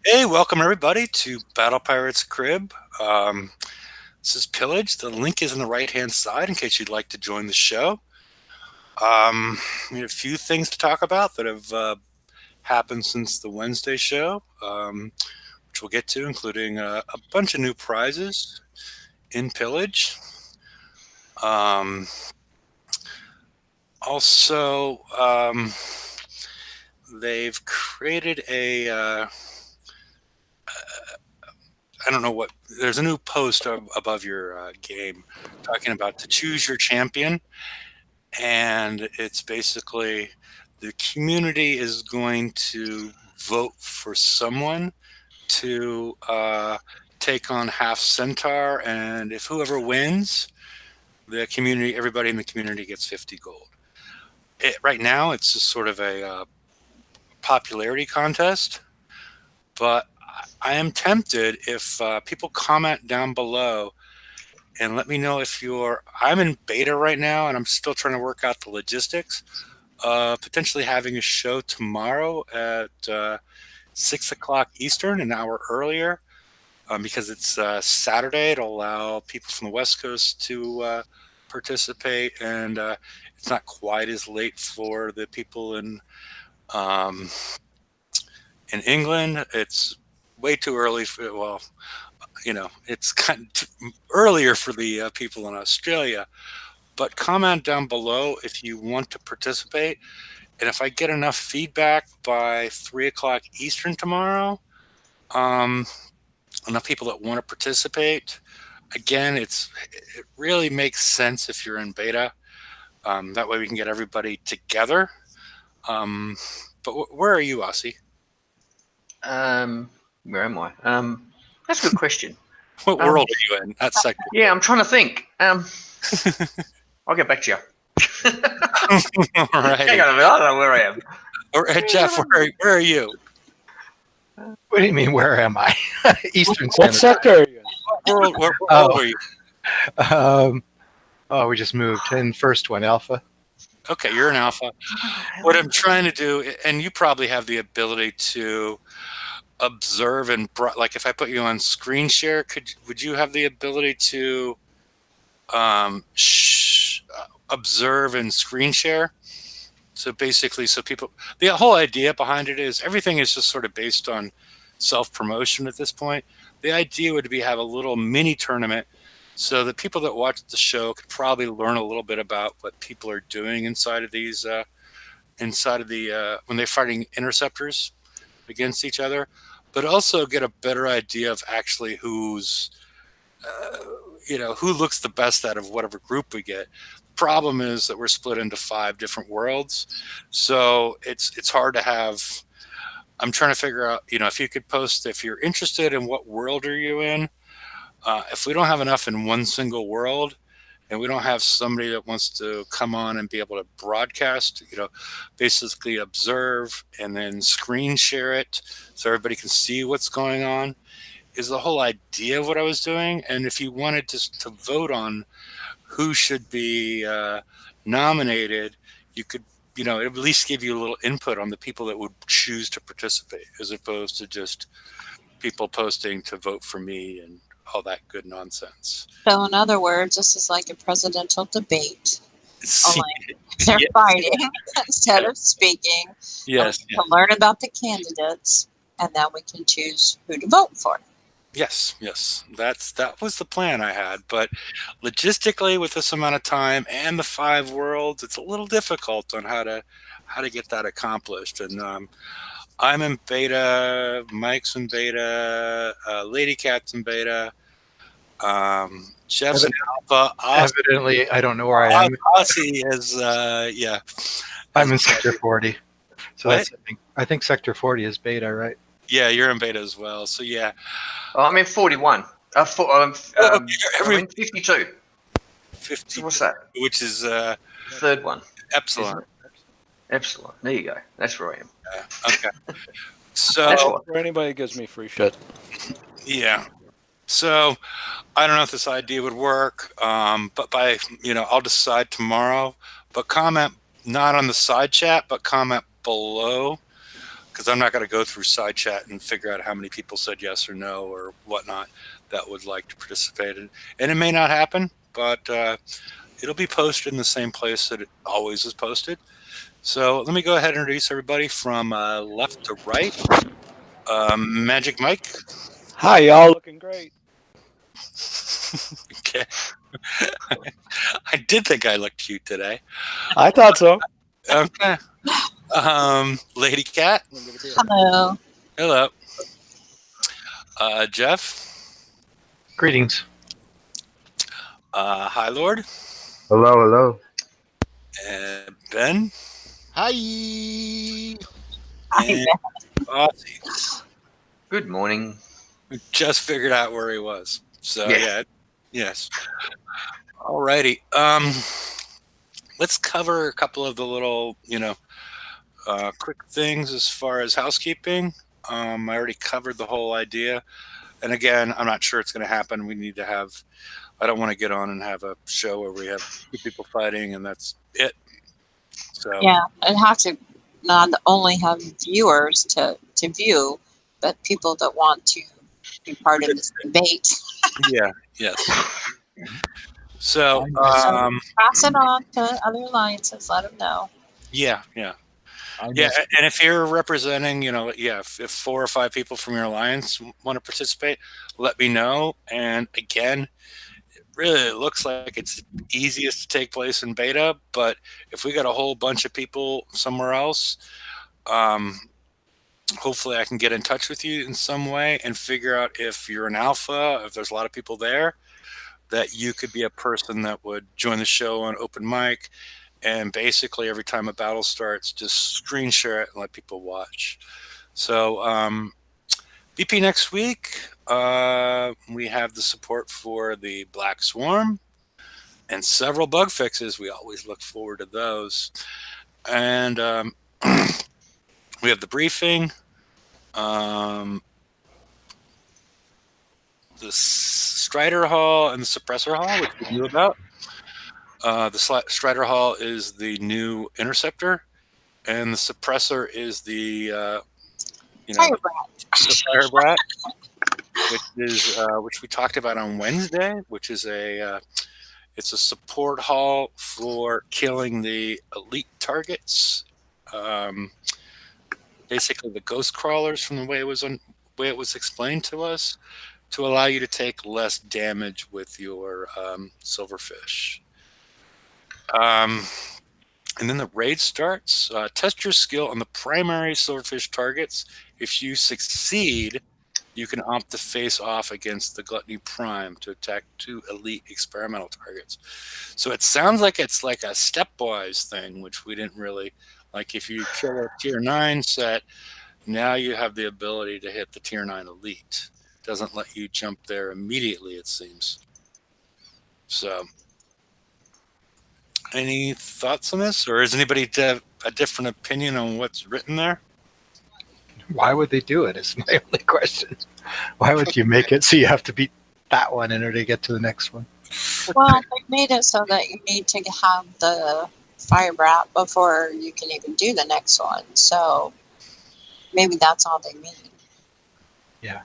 Hey, welcome everybody to Battle Pirates Crib. This is Pillage. The link is on the right-hand side in case you'd like to join the show. We have a few things to talk about that have happened since the Wednesday show, which we'll get to, including a bunch of new prizes in Pillage. Um, also, they've created I don't know what. There's a new post above your game talking about to choose your champion, and it's basically the community is going to vote for someone to take on Half Centaur, and if whoever wins, the community, everybody in the community gets 50 gold. Right now, it's just sort of a popularity contest, but I am tempted if people comment down below and let me know if you're. I'm in beta right now, and I'm still trying to work out the logistics. Potentially having a show tomorrow at 6 o'clock Eastern, an hour earlier, because it's Saturday. It'll allow people from the West Coast to participate, and it's not quite as late for the people um, in England. It's way too early for, well, it's kind of earlier for the people in Australia. But comment down below if you want to participate. And if I get enough feedback by 3 o'clock Eastern tomorrow, um, enough people that want to participate, again, it really makes sense if you're in beta. That way we can get everybody together. Um, but where are you, Aussie? Where am I? That's a good question. What world are you in? That sector. Yeah, I'm trying to think. I'll get back to you. All right. Hang on a minute. I don't know where I am. Or Jeff, where are you? What do you mean? Where am I? Eastern What Standard sector are you in? What world are you? Time. We just moved in first one, Alpha. Okay, you're an alpha. What I'm trying to do, and you probably have the ability to observe and like if I put you on screen share, would you have the ability to observe and screen share? So basically, so people, the whole idea behind it is everything is just sort of based on self-promotion at this point. The idea would be have a little mini tournament so the people that watch the show could probably learn a little bit about what people are doing inside of these inside of the when they're fighting interceptors against each other, but also get a better idea of actually who's uh, who looks the best out of whatever group we get. Problem is that we're split into 5 different worlds, so it's hard to have. I'm trying to figure out, if you could post if you're interested in what world are you in. If we don't have enough in one single world, and we don't have somebody that wants to come on and be able to broadcast, basically observe and then screen share it so everybody can see what's going on, is the whole idea of what I was doing. And if you wanted to vote on who should be nominated, you could, at least give you a little input on the people that would choose to participate, as opposed to just people posting to vote for me and all that good nonsense. So, in other words, this is like a presidential debate. See, Only they're yes, fighting instead of speaking. yes, To learn about the candidates, and then we can choose who to vote for. yes. That was the plan I had, but logistically, with this amount of time and the 5 worlds, it's a little difficult on how to get that accomplished. And I'm in beta, Mike's in beta, Lady Cat's in beta, Jeff's in alpha. Evidently, I don't know where I am. Aussie is yeah. I'm in Sector 40. So What? I think Sector 40 is beta, right? Yeah, you're in beta as well. So yeah. Oh, I'm in 41. I'm in 52. 50. So what's that? Which is The third one. Epsilon. Epsilon. There you go. That's where I am. Okay. That's So what. For anybody who gives me free shit. yeah. So I don't know if this idea would work, but I'll decide tomorrow. But comment not on the side chat, but comment below because I'm not going to go through side chat and figure out how many people said yes or no or whatnot that would like to participate. And it may not happen, but it'll be posted in the same place that it always is posted. So let me go ahead and introduce everybody from left to right. Magic Mike. Hi, y'all. Looking great. Okay. I did think I looked cute today. I thought so. Okay. Lady Cat. Hello. Hello. Jeff. Greetings. Hi, Lord. Hello, hello. And Ben. Hi. And Ozzy. Good morning. We just figured out where he was. So Yeah. yes. Alrighty. Let's cover a couple of the little, quick things as far as housekeeping. I already covered the whole idea. And again, I'm not sure it's going to happen. We need to have, I don't want to get on and have a show where we have two people fighting and that's it. So Yeah, I'd have to not only have viewers to view, but people that want to be part of this debate. yeah, yes. So Pass it on to other alliances. Let them know. yeah. And if you're representing, if 4 or 5 people from your alliance want to participate, let me know. And again, really it looks like it's easiest to take place in beta, but if we got a whole bunch of people somewhere else, hopefully I can get in touch with you in some way and figure out if you're an alpha, if there's a lot of people there, that you could be a person that would join the show on open mic, and basically every time a battle starts, just screen share it and let people watch. So BP next week, we have the support for the Black Swarm and several bug fixes. We always look forward to those. And we have the briefing, the Strider Hall and the Suppressor Hall, which we knew about. The Strider Hall is the new Interceptor, and the Suppressor is the Fire Brat. the Fire Brat, which we talked about on Wednesday, which is it's a support hall for killing the elite targets. Basically, the ghost crawlers, from the way it was explained to us, to allow you to take less damage with your silverfish. And then the raid starts. Test your skill on the primary silverfish targets. If you succeed, you can opt to face off against the Gluttony Prime to attack 2 elite experimental targets. So it sounds like it's like a stepwise thing, which we didn't really like. If you kill a tier 9 set, now you have the ability to hit the tier 9 elite. Doesn't let you jump there immediately, it seems. So any thoughts on this, or does anybody have a different opinion on what's written there? Why would they do it is my only question. Why would you make it so you have to beat that one in order to get to the next one? Well, they made it so that you need to have the Fire Brat before you can even do the next one. So maybe that's all they mean. Yeah.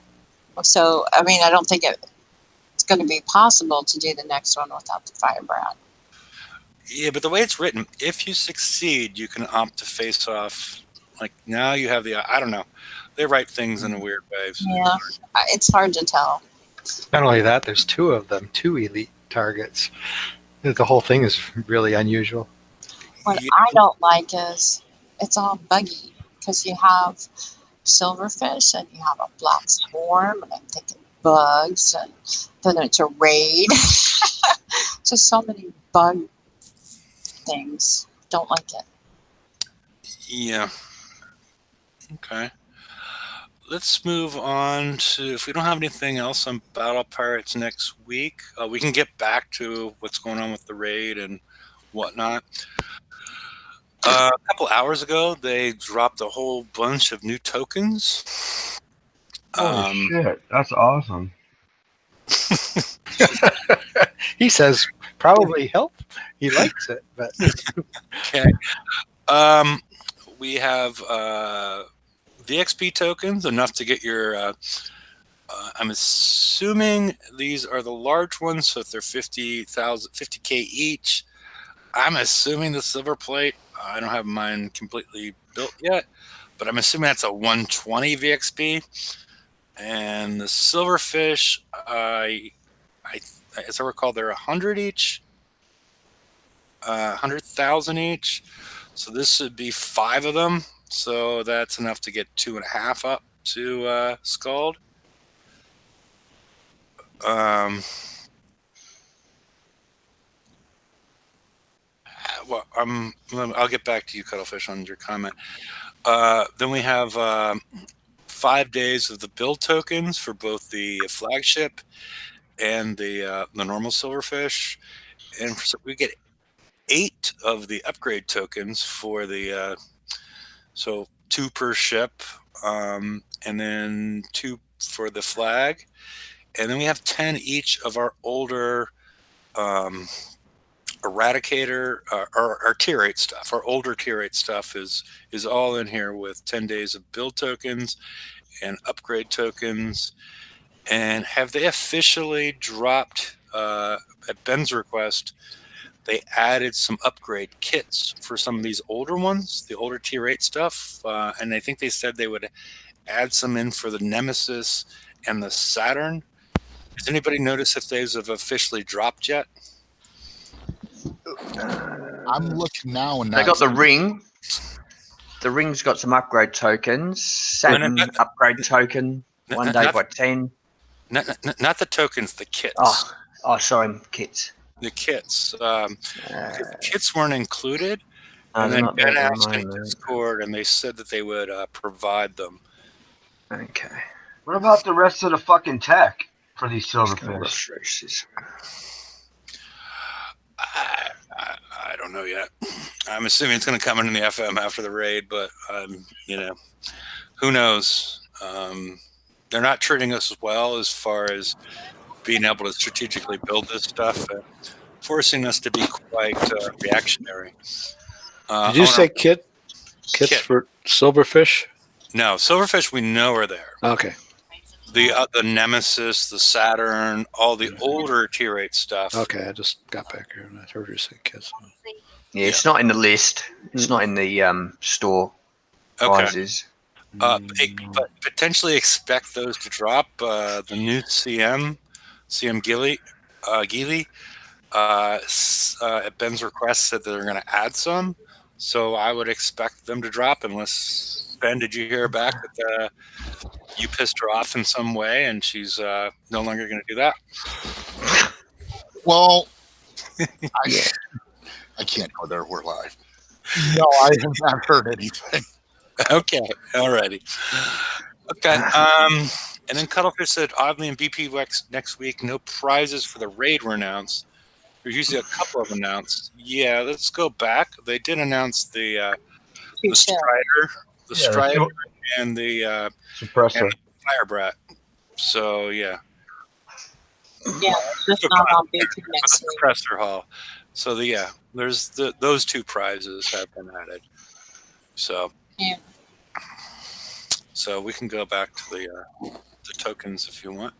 So, I mean, I don't think it's going to be possible to do the next one without the Fire Brat. Yeah, but the way it's written, if you succeed, you can opt to face off. Like now you have I don't know. They write things in a weird way. So Yeah, it's hard to tell. Not only that, there's 2 of them, 2 elite targets. The whole thing is really unusual. What I don't like is it's all buggy because you have silverfish and you have a black swarm, and I'm thinking bugs, and then it's a raid. Just so many bug things. Don't like it. Yeah. Okay. Let's move on to, if we don't have anything else on Battle Pirates next week, we can get back to what's going on with the raid and whatnot. A couple hours ago, they dropped a whole bunch of new tokens. Holy shit, that's awesome. He says probably help. He likes it, but Okay. We have VXP tokens, enough to get your. I'm assuming these are the large ones, so if they're 50K each, I'm assuming the silver plate. I don't have mine completely built yet, but I'm assuming that's a 120 VXP. And the silverfish, as I recall, they're 100 each, 100,000 each. So this would be 5 of them. So that's enough to get 2.5 up to Scald. Well, I'll get back to you, Cuttlefish, on your comment. Then we have 5 days of the build tokens for both the flagship and the normal silverfish, and we get 8 of the upgrade tokens for the so 2 per ship, and then 2 for the flag, and then we have 10 each of our older eradicator our tier 8 stuff. Our older tier 8 stuff is all in here with 10 days of build tokens and upgrade tokens. And have they officially dropped at Ben's request? They added some upgrade kits for some of these older ones, the older tier 8 stuff, and I think they said they would add some in for the Nemesis and the Saturn. Has anybody noticed if those have officially dropped yet? I'm looking now, and They got the ring. The ring's got some upgrade tokens. Saturn upgrade token. 1 day by 10. Not the tokens, the kits. Oh, sorry, kits. The kits. The kits weren't included, and then Ben asked in Discord, and they said that they would provide them. Okay. What about the rest of the fucking tech for these silverfish? I don't know yet. I'm assuming it's going to come in the FM after the raid, but who knows? They're not treating us well as far as being able to strategically build this stuff, forcing us to be quite reactionary. Did you say kits for silverfish? No, silverfish we know are there. Okay. The Nemesis, the Saturn, all the older tier 8 stuff. Okay, I just got back here and I heard you say kits. Yeah, it's not in the list. It's not in the store prizes. But potentially expect those to drop. The new CM Gilly, at Ben's request said that they're going to add some. So I would expect them to drop unless, Ben, did you hear back that you pissed her off in some way and she's no longer going to do that? Well, I can't go there. We're live. No, I have not heard anything. Okay, alrighty. Okay, and then Cuttlefish said, oddly in BP next week, no prizes for the raid were announced. There's usually a couple of announced. Yeah, let's go back. They did announce the Strider, and the Suppressor, and the Fire Brat. So yeah. Yeah, just not on BP next week. Suppressor Hall. So there's those 2 prizes have been added. So yeah. So we can go back to the tokens if you want.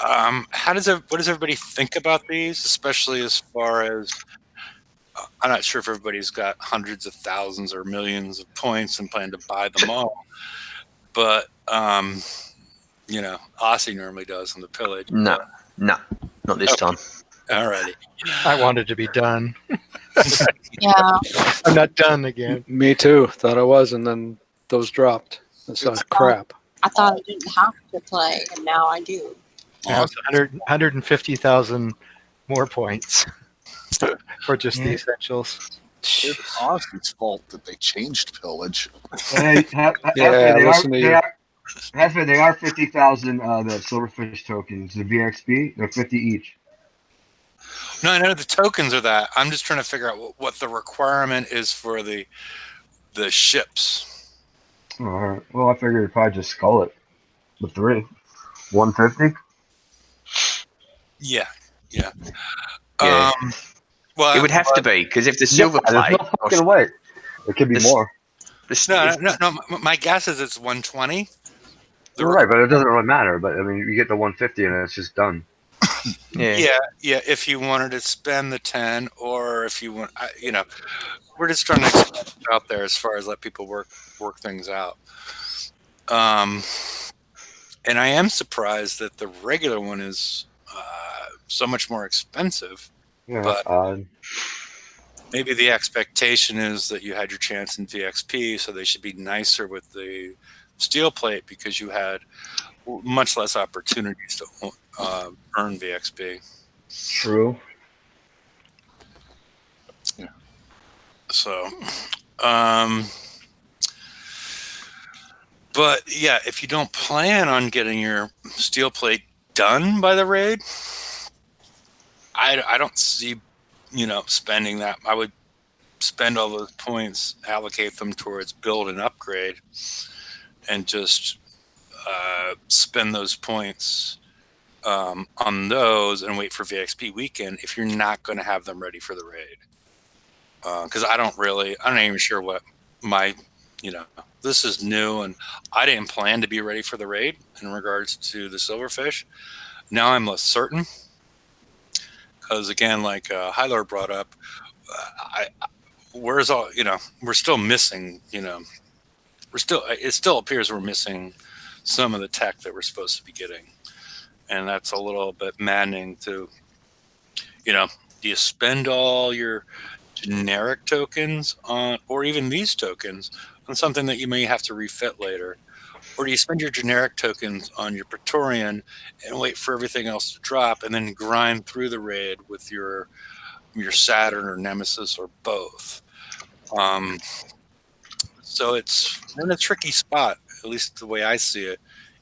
What does everybody think about these, especially as far as I'm not sure if everybody's got hundreds of thousands or millions of points and plan to buy them all, but Aussie normally does on the Pillage. No, not this time. Alrighty. I wanted to be done. Yeah. I'm not done again. Me too. Thought I was, and then those dropped. That's not crap. I thought I didn't have to play, and now I do. Now it's 150,000 more points for just the essentials. It's Austin's fault that they changed Pillage. They are 50,000 the silverfish tokens. The VXP, they're 50 each. No, I know the tokens are that. I'm just trying to figure out what the requirement is for the ships. All right. Well, I figured you'd probably just skull it with 3. 150? Yeah. Well, it would have to be, because if the silver plate... There's no fucking way. It could be more. No. My guess is it's 120. You're right, but it doesn't really matter. But I mean, you get the 150 and it's just done. Yeah. Yeah. If you wanted to spend the 10, or if you want, we're just trying to get out there as far as let people work things out. And I am surprised that the regular one is so much more expensive. Yeah. But maybe the expectation is that you had your chance in VXP, so they should be nicer with the steel plate because you had much less opportunities to earn VXP. True. Yeah. So, but yeah, if you don't plan on getting your steel plate done by the raid, I don't see, spending that. I would spend all those points, allocate them towards build and upgrade, and just spend those points on those and wait for VXP weekend if you're not going to have them ready for the raid. Because I'm not even sure what this is new, and I didn't plan to be ready for the raid in regards to the silverfish. Now I'm less certain because, again, like Hylor brought up, we're still missing, it still appears we're missing some of the tech that we're supposed to be getting. And that's a little bit maddening to, do you spend all your generic tokens on, or even these tokens, on something that you may have to refit later? Or do you spend your generic tokens on your Praetorian and wait for everything else to drop and then grind through the raid with your Saturn or Nemesis or both? So we're in a tricky spot, at least the way I see it,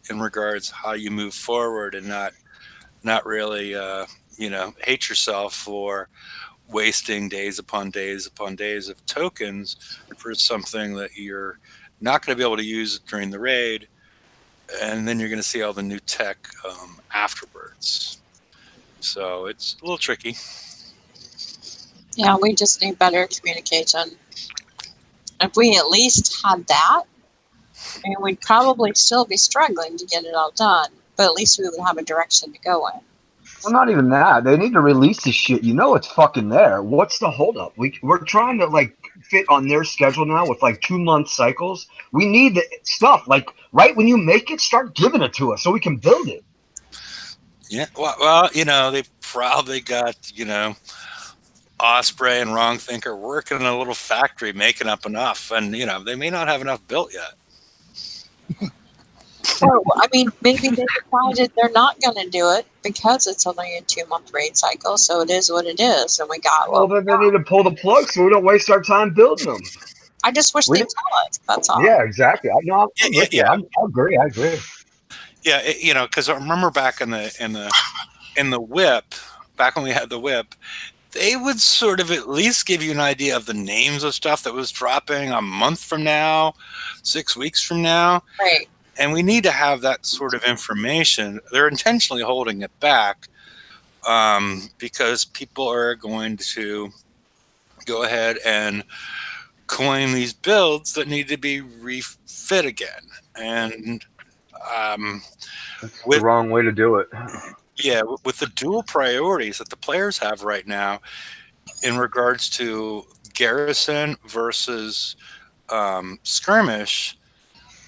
in regards how you move forward and not really, hate yourself for wasting days upon days upon days of tokens for something that you're not going to be able to use during the raid, and then you're going to see all the new tech afterwards. So it's a little tricky. Yeah, we just need better communication. If we at least had that, and we'd probably still be struggling to get it all done, but at least we would have a direction to go in. Well, not even that. They need to release this shit. You know it's fucking there. What's the holdup? We're trying to fit on their schedule now with 2-month cycles. We need the stuff right when you make it, start giving it to us so we can build it. Yeah, well, they probably got Osprey and Wrong Thinker working in a little factory making up enough, and they may not have enough built yet. Or, maybe they decided they're not going to do it because it's only a 2-month raid cycle, so it is what it is, and we got. Well, then they need to pull the plug so we don't waste our time building them. I just wish they'd tell us. That's all. Yeah, exactly. I'm with you. I agree. Yeah, because I remember back in the whip, back when we had the whip, they would sort of at least give you an idea of the names of stuff that was dropping a month from now, 6 weeks from now. Right. And we need to have that sort of information. They're intentionally holding it back because people are going to go ahead and coin these builds that need to be refit again. And that's the wrong way to do it. Yeah, with the dual priorities that the players have right now in regards to garrison versus skirmish,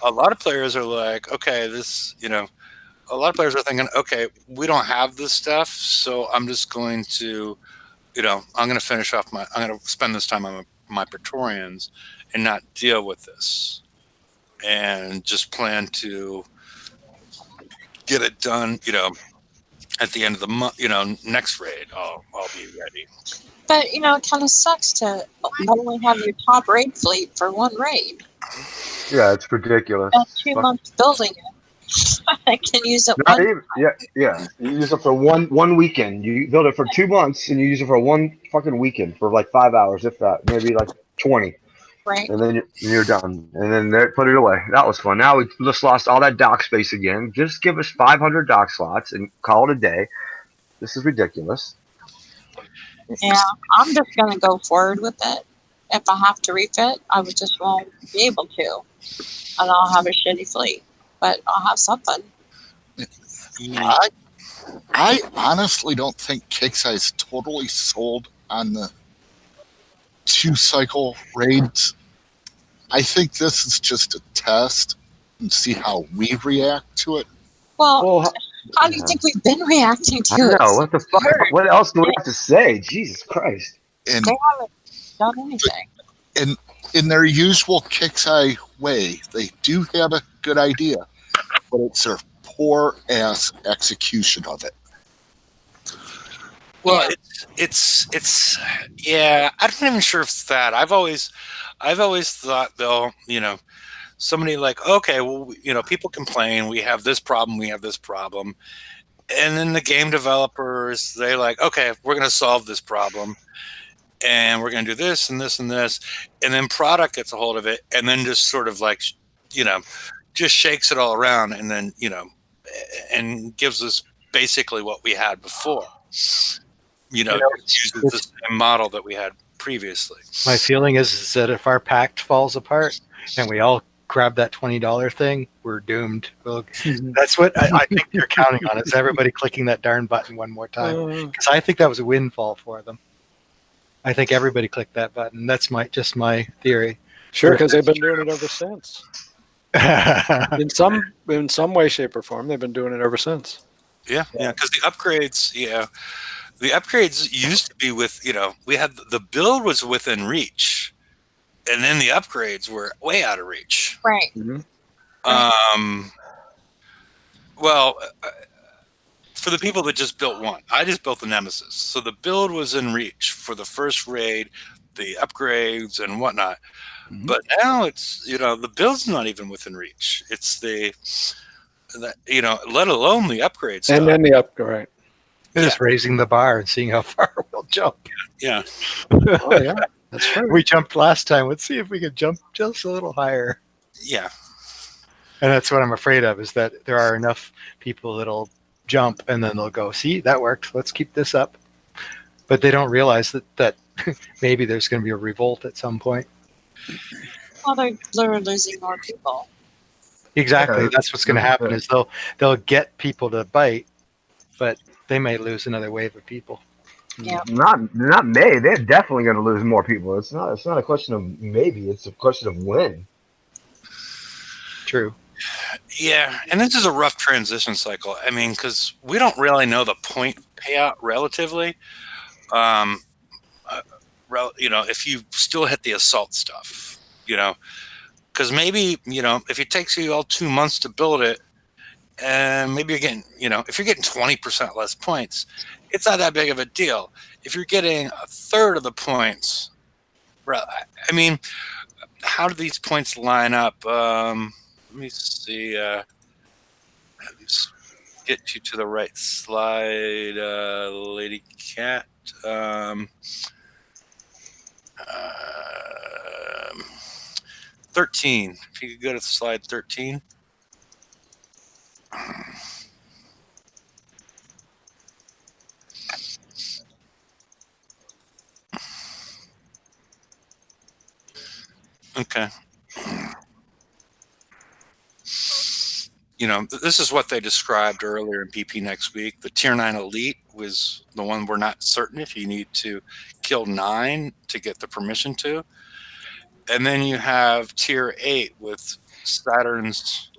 a lot of players are like, okay, a lot of players are thinking, okay, we don't have this stuff, so I'm just going to, I'm going to finish off I'm going to spend this time on my Praetorians and not deal with this, and just plan to get it done, at the end of the month, next raid, I'll be ready. But, it kind of sucks to only have your top raid fleet for one raid. Yeah, it's ridiculous. And 2 months building it. I can use it Not even, yeah. You use it for one weekend. You build it for 2 months, and you use it for one fucking weekend for 5 hours, if that, maybe 20. Right. And then you're done. And then they put it away. That was fun. Now we just lost all that dock space again. Just give us 500 dock slots and call it a day. This is ridiculous. Yeah, I'm just going to go forward with it. if I have to refit, I would just won't be able to, and I'll have a shitty fleet. But I'll have something. I honestly don't think Kixeye's totally sold on the 2-cycle raids. I think this is just a test and see how we react to it. Well, Well, how do you think we've been reacting I to don't it? know. What the fuck? What else do we have to say? Jesus Christ. And They haven't done anything. in their usual Kixeye way, they do have a good idea, but it's their poor ass execution of it. Well, it's yeah. I'm not even sure if it's that. I've always thought they'll, somebody like, okay, well, people complain, we have this problem, and then the game developers, they like, okay, we're going to solve this problem, and we're going to do this and this and this, and then product gets a hold of it, and then just sort of like, just shakes it all around, and then and gives us basically what we had before. Uses the same model that we had previously. My feeling is that if our pact falls apart and we all grab that $20 thing, we're doomed. Well, that's what I think they're counting on, is everybody clicking that darn button one more time. Because I think that was a windfall for them. I think everybody clicked that button. That's just my theory. Sure, because they've been doing it ever since. In some way, shape, or form, they've been doing it ever since. Yeah, because the upgrades, the upgrades used to be with, we had the build was within reach, and then the upgrades were way out of reach. Right. Mm-hmm. Well, for the people that just built one, I just built the Nemesis, so the build was in reach for the first raid, the upgrades and whatnot. Mm-hmm. But now it's, the build's not even within reach. It's let alone the upgrades. And then the upgrade. Just raising the bar and seeing how far we'll jump. Yeah. Oh, yeah. That's true. We jumped last time. Let's see if we can jump just a little higher. Yeah. And that's what I'm afraid of, is that there are enough people that'll jump and then they'll go, see, that worked. Let's keep this up. But they don't realize that maybe there's going to be a revolt at some point. Well, they're losing more people. Exactly. That's what's going to happen, is they'll get people to bite, but they may lose another wave of people. Yeah. Not may. They're definitely going to lose more people. It's not a question of maybe. It's a question of when. True. Yeah, and this is a rough transition cycle. I mean, because we don't really know the point payout relatively. If you still hit the assault stuff, because maybe, if it takes you all 2 months to build it, and maybe you're getting, if you're getting 20% less points, it's not that big of a deal. If you're getting a third of the points, I mean, how do these points line up? Let me see. Get you to the right slide, Lady Cat. 13. If you could go to slide 13. Okay. This is what they described earlier in BP Next Week. The Tier 9 Elite was the one we're not certain if you need to kill 9 to get the permission to. And then you have Tier 8 with Saturn's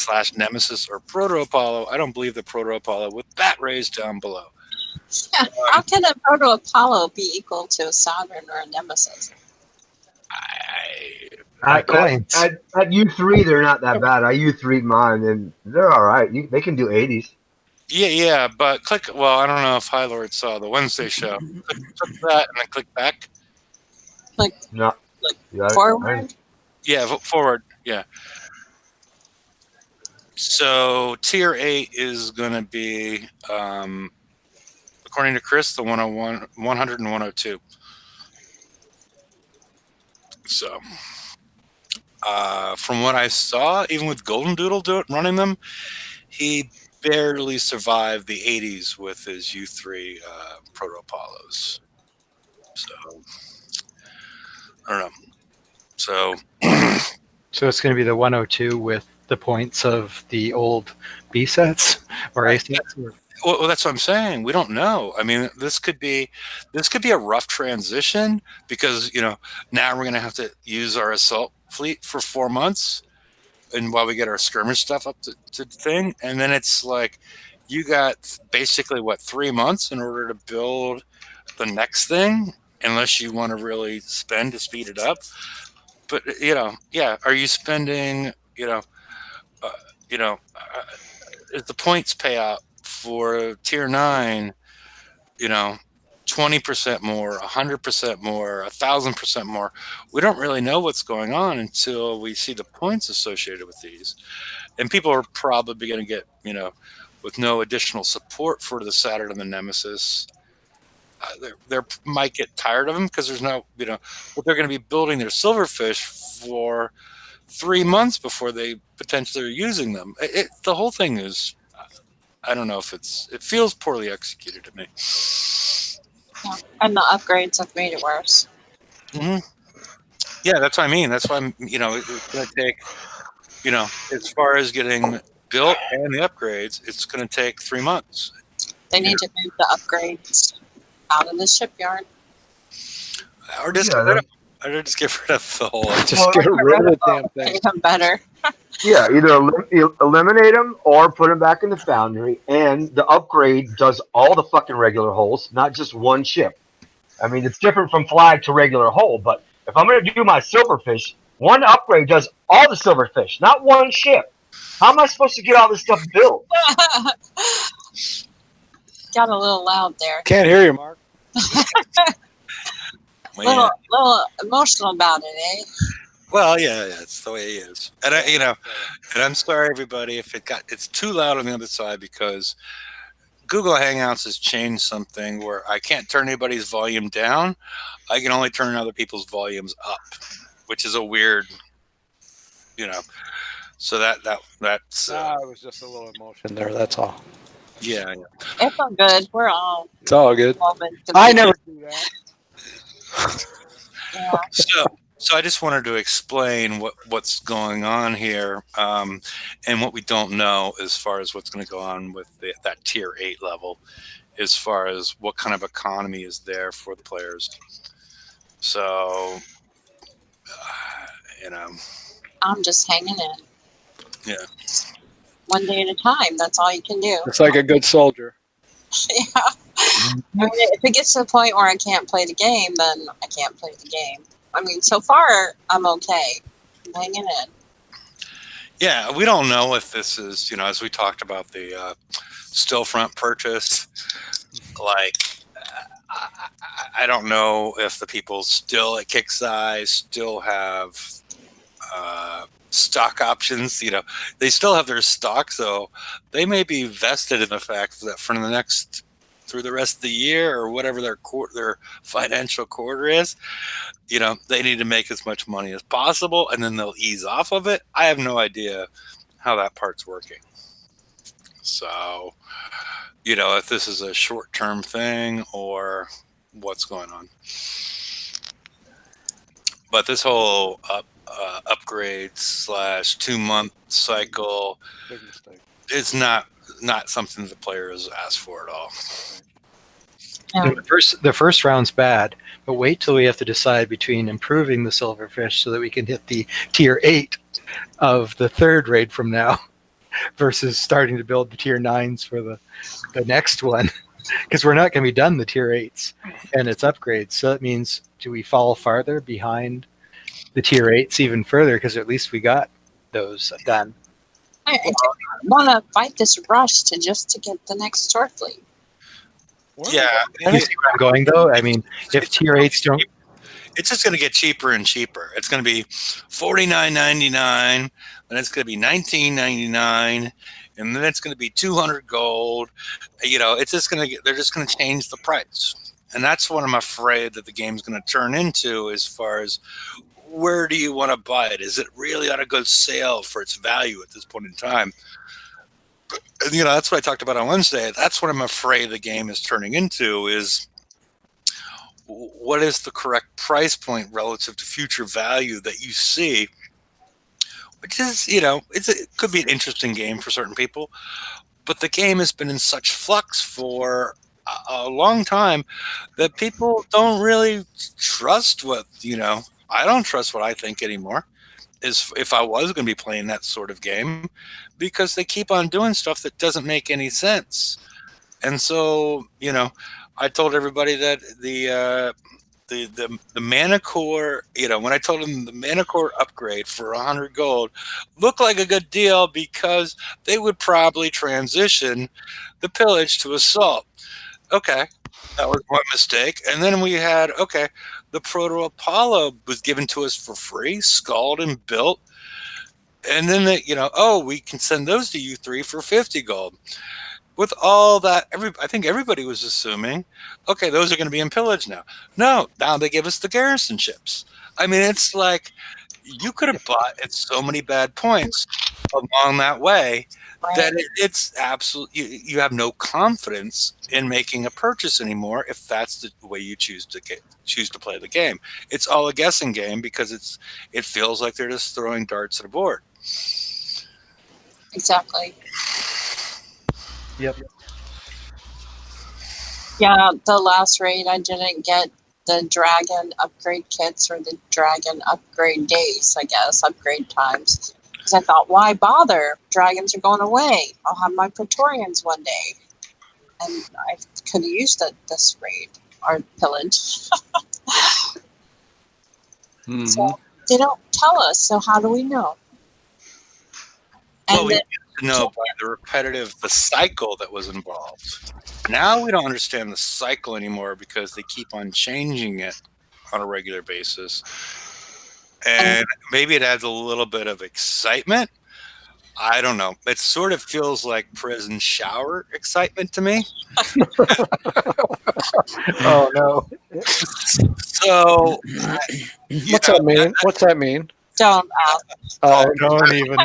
/ Nemesis or Proto-Apollo. I don't believe the Proto-Apollo with that raised down below. Yeah. How can a Proto-Apollo be equal to a Saturn or a Nemesis? At U3, they're not that bad. I U3'd mine, and they're all right. They can do 80s. Yeah, but well, I don't know if High Lord saw the Wednesday show. Click that and then click back. Forward? Yeah, forward. Yeah. So Tier 8 is going to be, according to Chris, the 101, 100 and 102. So, from what I saw, even with Golden Doodle running them, he barely survived the 80s with his U3 Proto Apollos. So, I don't know. So So it's going to be the 102 with the points of the old B sets or A sets. well, that's what I'm saying. We don't know. I mean, this could be a rough transition because now we're going to have to use our assault fleet for 4 months, and while we get our skirmish stuff up to the thing, and then it's like you got basically 3 months in order to build the next thing, unless you want to really spend to speed it up. But yeah, are you spending? Uh, you know, is the points payout for tier 9, 20% more, 100% more, 1,000% more? We don't really know what's going on until we see the points associated with these. And people are probably going to get, with no additional support for the Saturn and the Nemesis, they might get tired of them because there's no, but they're going to be building their silverfish for 3 months before they potentially are using them. The whole thing is, I don't know if it feels poorly executed to me. Yeah. And the upgrades have made it worse. Mm-hmm. Yeah, that's what I mean. That's why it's going to take, as far as getting built and the upgrades, it's going to take 3 months. They need to move the upgrades out of the shipyard. Or just get rid of them. Or just get rid of the whole. Just get rid of the damn thing. Make them better. Yeah, either eliminate them or put them back in the foundry. And the upgrade does all the fucking regular hulls, not just one ship. I mean, it's different from flag to regular hull, but if I'm going to do my silverfish, one upgrade does all the silverfish, not one ship. How am I supposed to get all this stuff built? Got a little loud there. Can't hear you, Mark. Well, Little emotional about it, eh? Well, yeah, it's the way it is. And and I'm sorry everybody if it's too loud on the other side, because Google Hangouts has changed something where I can't turn anybody's volume down. I can only turn other people's volumes up, which is a weird, so that's it was just a little emotion there. That's all. yeah. It's all good. We're all. It's all good. I never do that. Yeah. So I just wanted to explain what's going on here, and what we don't know as far as what's going to go on with that tier 8 level, as far as what kind of economy is there for the players. So, I'm just hanging in. Yeah. One day at a time. That's all you can do. It's like a good soldier. Yeah. I mean, if it gets to the point where I can't play the game, then I can't play the game. I mean, so far, I'm okay. I'm hanging in. Yeah, we don't know if this is, as we talked about the Stillfront purchase, like, I don't know if the people still at Kickseye still have stock options. They still have their stock, so they may be vested in the fact that through the rest of the year, or whatever their financial quarter is, they need to make as much money as possible, and then they'll ease off of it. I have no idea how that part's working. So, if this is a short-term thing or what's going on. But this whole upgrade / 2-month cycle is not something the players asked for at all. Yeah. The first round's bad, but wait till we have to decide between improving the silverfish so that we can hit the tier 8 of the third raid from now, versus starting to build the tier 9s for the next one, because we're not going to be done the tier 8s and its upgrades. So that means, do we fall farther behind the tier 8s even further, because at least we got those done? I want to fight this rush to get the next store fleet. Yeah. You see where I'm going, though? I mean, if tier 8s don't... It's just going to get cheaper and cheaper. It's going to be $49.99, and it's going to be $19.99, and then it's going to be 200 gold. It's just going to they're just going to change the price. And that's what I'm afraid that the game's going to turn into, as far as where do you want to buy it? Is it really on a good sale for its value at this point in time? That's what I talked about on Wednesday. That's what I'm afraid the game is turning into, is what is the correct price point relative to future value that you see, which is, it could be an interesting game for certain people, but the game has been in such flux for a long time that people don't really trust I don't trust what I think anymore. Is if I was going to be playing that sort of game, because they keep on doing stuff that doesn't make any sense. And so, I told everybody that the mana core, when I told them the mana core upgrade for 100 gold looked like a good deal because they would probably transition the pillage to assault. Okay, that was one mistake. And then we had, the Proto Apollo was given to us for free, skulled and built. And then, we can send those to you three for 50 gold. With all that, I think everybody was assuming, okay, those are going to be in Pillage now. No, now they give us the garrison ships. I mean, it's like you could have bought at so many bad points along that way that it's absolutely, you have no confidence in making a purchase anymore if that's the way you choose to play the game. It's all a guessing game because it feels like they're just throwing darts at a board. Exactly. Yep. Yeah, the last raid I didn't get the dragon upgrade kits or the dragon upgrade days, I guess, upgrade times. Because I thought, why bother? Dragons are going away. I'll have my Praetorians one day. And I could have used it this raid or pillage. So they don't tell us, so how do we know? And well, we used to know by the cycle that was involved. Now we don't understand the cycle anymore because they keep on changing it on a regular basis. And maybe it adds a little bit of excitement. I don't know. It sort of feels like prison shower excitement to me. Oh, no. So, what's that mean? What's that mean? Don't ask. Oh, don't even.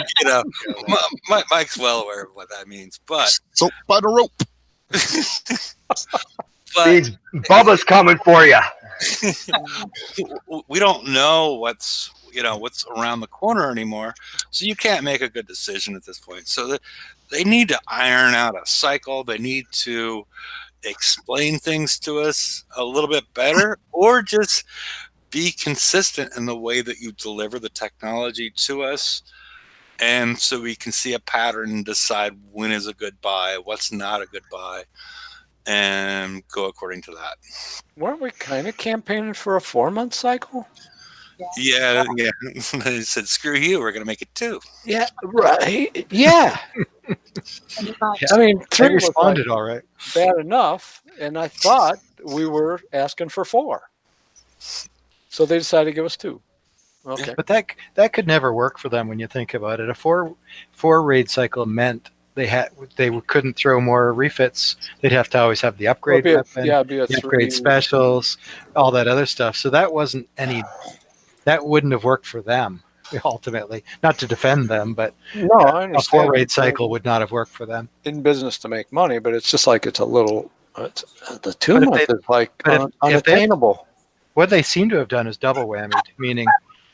Mike's well aware of what that means. But Soap by the rope. Means Bubba's coming for you. We don't know what's around the corner anymore, so you can't make a good decision at this point. So they need to iron out a cycle. They need to explain things to us a little bit better, or just be consistent in the way that you deliver the technology to us, and so we can see a pattern and decide when is a good buy, what's not a good buy, and go according to that. Weren't we kind of campaigning for a 4-month cycle? Yeah. They said, screw you, we're going to make it 2. Yeah, right. Yeah. I mean, 3 responded was all right. bad enough, and I thought we were asking for 4. So they decided to give us 2. Okay. But that could never work for them when you think about it. A four raid cycle meant they couldn't throw more refits. They'd have to always have the upgrade weapon, the upgrade specials, all that other stuff. So that wouldn't have worked for them ultimately. Not to defend them, but no, I understand. A 4 raid cycle would not have worked for them. In business to make money, but it's just like it's a little. The 2 months is like unattainable. What they seem to have done is double whammy, meaning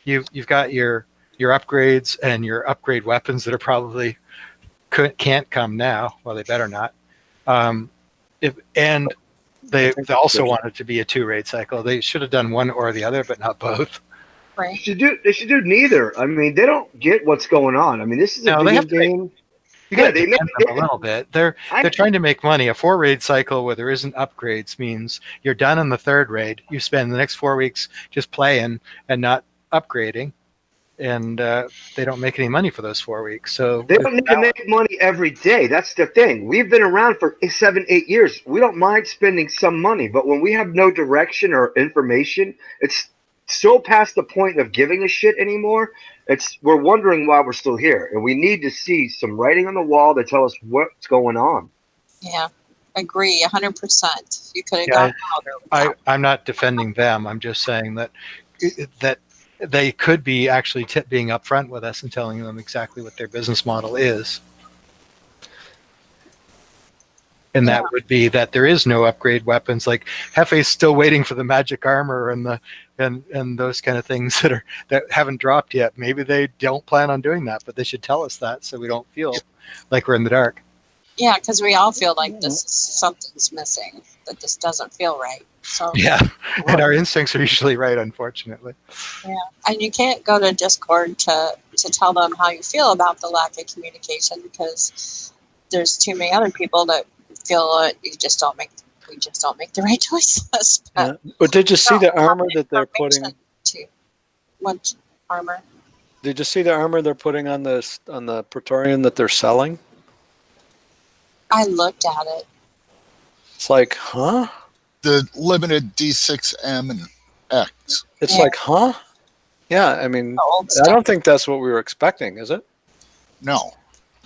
you've got your upgrades and your upgrade weapons that are probably can't come now. Well, they better not. And they also want it to be a 2 raid cycle. They should have done one or the other, but not both. Right. They should do neither. I mean, they don't get what's going on. I mean, this is a video game. You got to defend them a little bit. They're trying to make money. A 4 raid cycle where there isn't upgrades means you're done on the 3rd raid. You spend the next 4 weeks just playing and not upgrading, and they don't make any money for those 4 weeks. So they don't need to make money every day. That's the thing. We've been around for 7-8 years. We don't mind spending some money, but when we have no direction or information, it's so past the point of giving a shit anymore. We're wondering why we're still here, and we need to see some writing on the wall to tell us what's going on. Yeah, agree 100%. You could have gotten out. I'm not defending them. I'm just saying that they could be actually being upfront with us and telling them exactly what their business model is. And that would be that there is no upgrade weapons. Like Hefe's still waiting for the magic armor and the and those kind of things that haven't dropped yet. Maybe they don't plan on doing that, but they should tell us that so we don't feel like we're in the dark. Yeah, because we all feel like something's missing, that this doesn't feel right. So yeah, and our instincts are usually right, unfortunately. Yeah, and you can't go to Discord to tell them how you feel about the lack of communication, because there's too many other people that feel we just don't make the right choices. But did you see the armor that they're putting? What armor? Did you see the armor they're putting on the Praetorian that they're selling? I looked at it. It's like, huh? The limited D6M and X. It's like, huh? Yeah, I mean, I don't think that's what we were expecting, is it? No.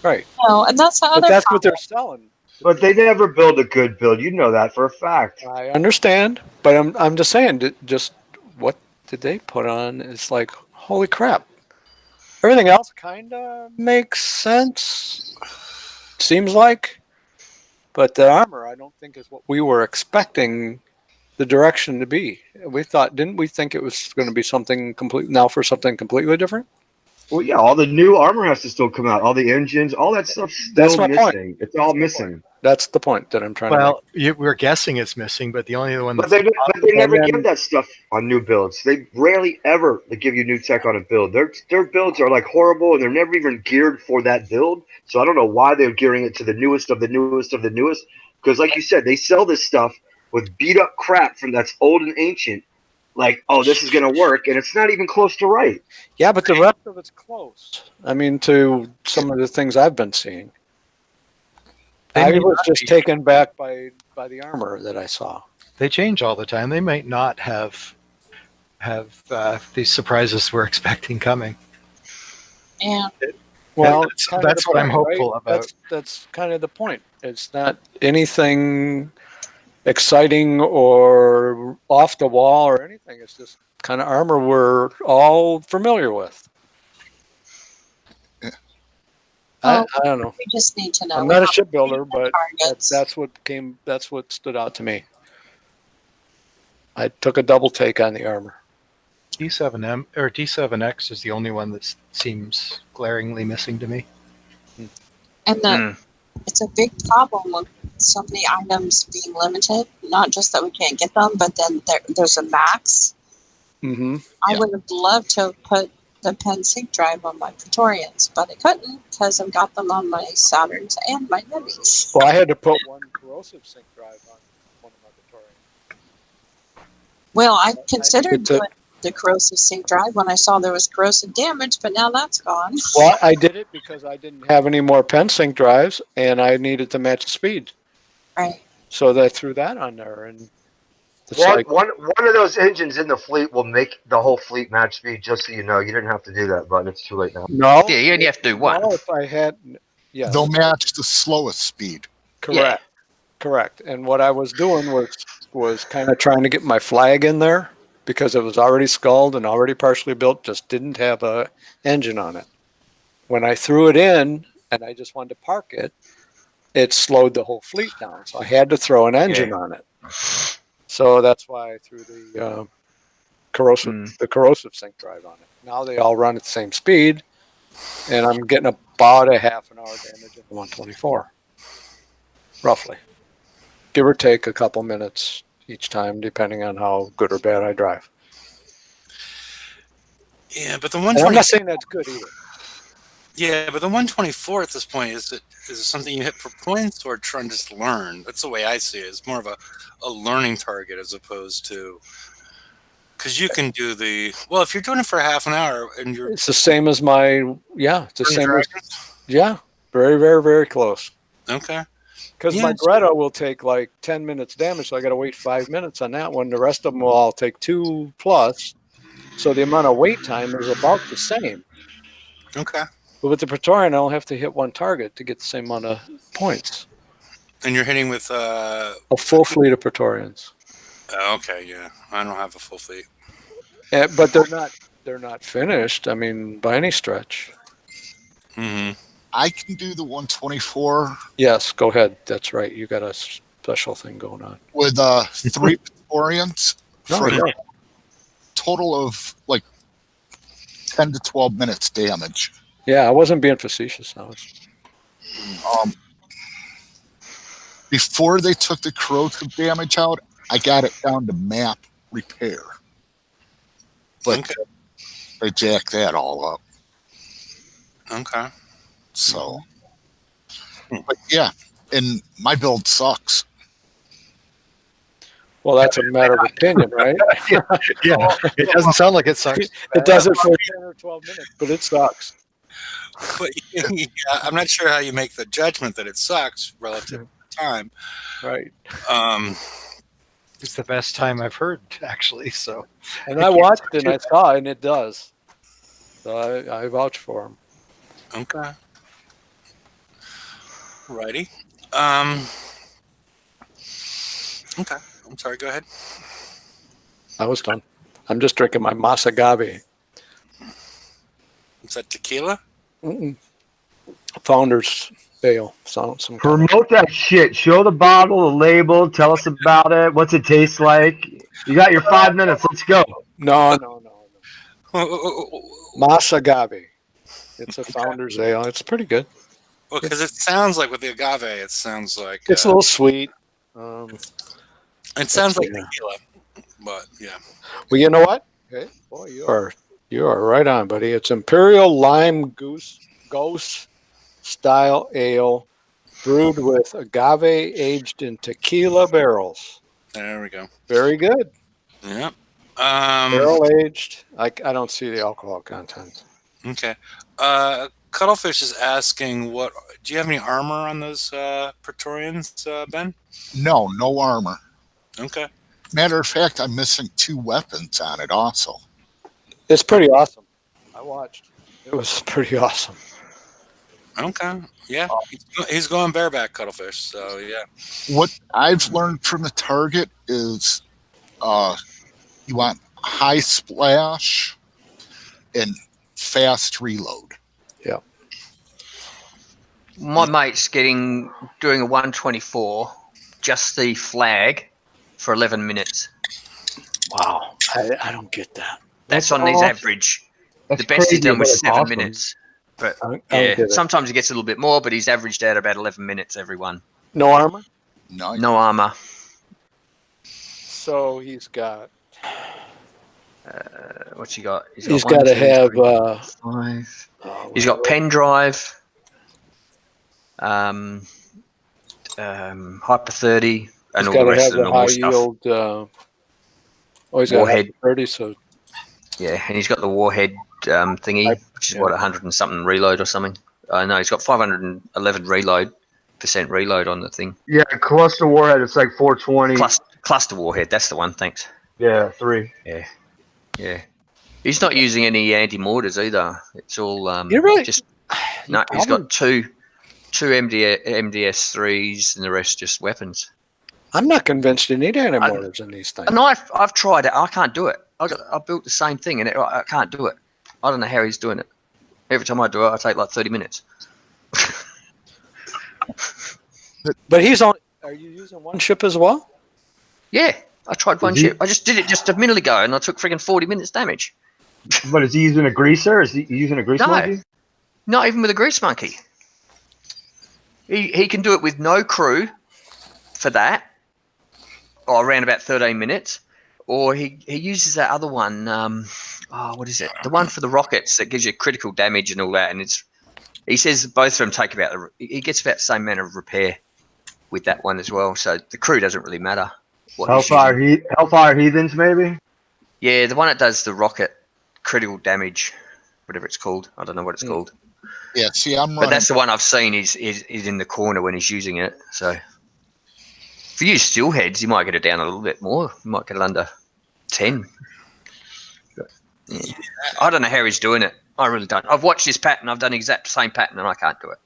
Right. No, and that's the other. But that's what they're selling. But they never build a good build. You know that for a fact. I understand, but I'm just saying, just what did they put on? It's like, holy crap. Everything else kind of makes sense, seems like. But the armor, I don't think, is what we were expecting the direction to be. Didn't we think it was going to be something something completely different? Well, yeah, all the new armor has to still come out. All the engines, all that stuff's still missing. Point. It's all missing. That's the point that I'm trying to make. We're guessing it's missing, but the only one But they never give that stuff on new builds. They rarely ever give you new tech on a build. Their builds are like horrible, and they're never even geared for that build. So I don't know why they're gearing it to the newest of the newest of the newest. Because like you said, they sell this stuff with beat up crap that's old and ancient. Like, oh, this is going to work, and it's not even close to right. Yeah, but the rest of it's close. I mean, to some of the things I've been seeing. I was just taken back by the armor that I saw. They change all the time. They might not have these surprises we're expecting coming. Yeah. Well, that's what I'm hopeful about. That's kind of the point. It's not anything exciting or off the wall or anything. It's just kind of armor we're all familiar with. I don't know. We just need to know. I'm not a shipbuilder, but that's what stood out to me. I took a double take on the armor. D7M or D7X is the only one that seems glaringly missing to me. And it's a big problem with so many items being limited. Not just that we can't get them, but then there's a max. Mm-hmm. I would have loved to have put the pen sync drive on my Praetorians, but I couldn't because I've got them on my Saturns and my Nimbys. Well, I had to put one corrosive sync drive on one of my Praetorians. Well, I considered doing the corrosive sync drive when I saw there was corrosive damage, but now that's gone. Well, I did it because I didn't have any more pen sync drives, and I needed to match the speed. Right. So I threw that on there, and one of those engines in the fleet will make the whole fleet match speed. Just so you know, you didn't have to do that, but it's too late now. No, Yeah, you only have to do one. No, if I had, yeah, They'll match the slowest speed. correct, correct. And what I was doing was kind of trying to get my flag in there because it was already sculled and already partially built, just didn't have a engine on it. When I threw it in and I just wanted to park it, it slowed the whole fleet down. So I had to throw an engine on it. So that's why I threw the corrosive sync drive on it. Now they all run at the same speed, and I'm getting about a half an hour damage in the 124, roughly, give or take a couple minutes each time, depending on how good or bad I drive. Yeah, but the And 124. I'm not saying that's good either. Yeah, but the 124 at this point is it something you hit for points or trying to just learn? That's the way I see it. It's more of a learning target as opposed to because you can do if you're doing it for half an hour and you're It's the same as it's the same as, very, very, very close. Okay. Because my Greta will take like 10 minutes damage, so I got to wait 5 minutes on that one. The rest of them will all take 2+. So the amount of wait time is about the same. Okay. But with the Praetorian, I'll have to hit one target to get the same amount of points. And you're hitting with a full fleet of Praetorians. Okay, yeah. I don't have a full fleet. But they're not finished, I mean, by any stretch. Mm-hmm. I can do the 124 Yes, go ahead. That's right. You got a special thing going on. with 3 Praetorians No, for yeah. a total of like 10 to 12 minutes damage. Yeah, I wasn't being facetious. I was. Before they took the corrosive damage out, I got it down to map repair. But Okay. they jacked that all up. Okay. So, but yeah, and my build sucks. Well, that's a matter of opinion, right? Yeah, it doesn't sound like it sucks. It does it for 10 or 12 minutes, but it sucks. But yeah, I'm not sure how you make the judgment that it sucks relative to the time. Right. It's the best time I've heard, actually. So, And I watched it and I saw it, and it does. So I vouch for him. Okay. Righty. Okay. I'm sorry. Go ahead. I was done. I'm just drinking my Masagave. Is that tequila? Founder's Ale. Some Promote that shit. Show the bottle, the label. Tell us about it. What's it taste like? You got your 5 minutes. Let's go. No. Masagave. It's a Founder's Ale. It's pretty good. Well, because it sounds like with the agave, it sounds like It's a little sweet. it sounds like tequila, but yeah. Well, you know what? Okay. Boy, you are right on, buddy. It's Imperial Lime Ghost style ale brewed with agave aged in tequila barrels. There we go. Very good. Yeah. Barrel aged. I don't see the alcohol content. Okay. Cuttlefish is asking, "What do you have any armor on those Praetorians, Ben?" No armor. Okay. Matter of fact, I'm missing 2 weapons on it also. It's pretty awesome. I watched. It was pretty awesome. Okay. Yeah. He's going bareback, Cuttlefish. So yeah. What I've learned from the target is you want high splash and fast reload. Yeah. My mate's doing a 124, just the flag, for 11 minutes. Wow. I don't get that. That's on his awesome. average. That's The best he's crazy, done was but it's 7 awesome. minutes. But I don't yeah, get it. sometimes he gets a little bit more, but he's averaged out about 11 minutes every one. No armor? No, No armor. So he's got. What's he got? He's one, got to two, have. three, 5. He's got pen drive, Hyper 30, and He's all got the to rest have of the the normal high stuff. yield. He's got Warhead. 30, so Yeah, and he's got the warhead thingy, which is what, 100 and something reload or something. No, he's got 511 percent reload on the thing. Yeah, cluster warhead. It's like 420. Cluster warhead, that's the one. Thanks. Yeah, 3. Yeah. He's not using any anti-mortars either. It's all You're right. just no. He's got two MDS 3s, and the rest just weapons. I'm not convinced you need anti-mortars in these things. And I've tried it. I can't do it. I built the same thing, and I can't do it. I don't know how he's doing it. Every time I do it, I take like 30 minutes. But he's on. Are you using one ship as well? Yeah, I tried one ship. I just did it just a minute ago, and I took friggin' 40 minutes damage. But is he using a greaser? Is he using a grease monkey? Not even with a grease monkey. He can do it with no crew for that, or around about 13 minutes. Or he uses that other one. What is it? The one for the rockets that gives you critical damage and all that. And he says both of them take about he gets about the same amount of repair with that one as well. So the crew doesn't really matter. Hellfire Heathens, maybe? Yeah, the one that does the rocket critical damage, whatever it's called. I don't know what it's called. yeah. See, I'm But running. that's the one I've seen is in the corner when he's using it. So if you use steel heads, you might get it down a little bit more. You might get it under 10. Yeah. I don't know how he's doing it. I really don't. I've watched this pattern. I've done the exact same pattern, and I can't do it.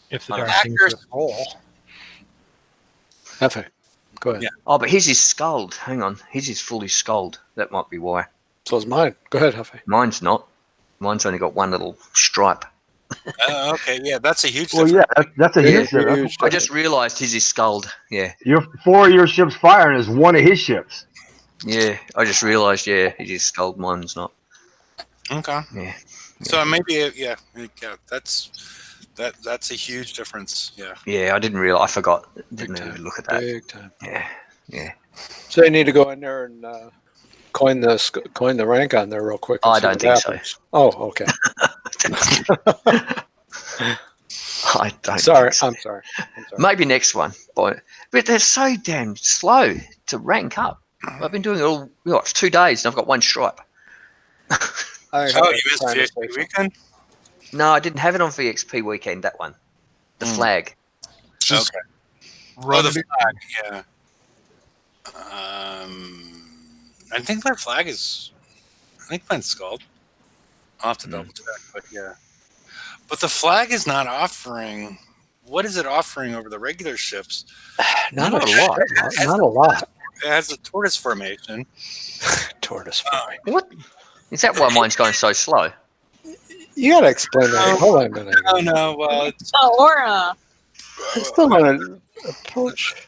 if the darn thing's a roll. Hefe. Go ahead. Yeah. Oh, but his is sculled. Hang on. His is fully sculled. That might be why. So is mine. Go ahead, Hefe. Mine's not. Mine's only got one little stripe. Okay, yeah, that's a huge Well, difference. yeah, that's a It huge is a difference. huge I just realised he's his Scald. Yeah, Your 4 of your ships firing is one of his ships. yeah. I just realised. Yeah, he's his Scald. Mine's not. Okay. Yeah. So maybe, yeah, that's a huge difference. Yeah. Yeah, I didn't realise. I forgot. Big Didn't even time. look at that. Big time. Yeah. So you need to go in there and coin the rank on there real quick. And I see don't what think so. happens. Oh, okay. I don't. Sorry, think so. I'm sorry. Maybe next one, but they're so damn slow to rank up. I've been doing it all. It's 2 days and I've got 1 stripe. Oh, you missed VXP weekend? No, I didn't have it on VXP weekend. That one, the flag. Okay. Run the it. flag, yeah. I think my flag is. I think mine's Scald. I'll have to double check, but yeah. But the flag is not offering. What is it offering over the regular ships? Not a lot. Not a lot. It has a tortoise formation. Tortoise. What? Is that why mine's going so slow? You gotta explain that. Hold on a minute. Oh no, well, it's The aura. I still want to approach.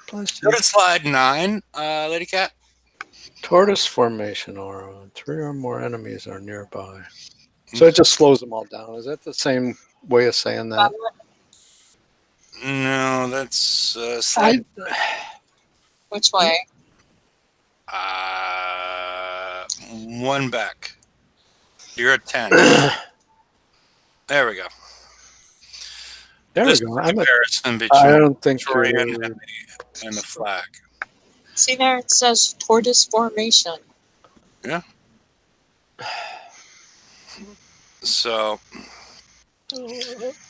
tortoise slide 9, Lady Cat. Tortoise formation aura. 3 or more enemies are nearby. So it just slows them all down. Is that the same way of saying that? No, that's slide. Which way? 1 back. You're at 10. There we go. There This we go. comparison I between don't think Victorian you're- and the flag. See there, it says tortoise formation. So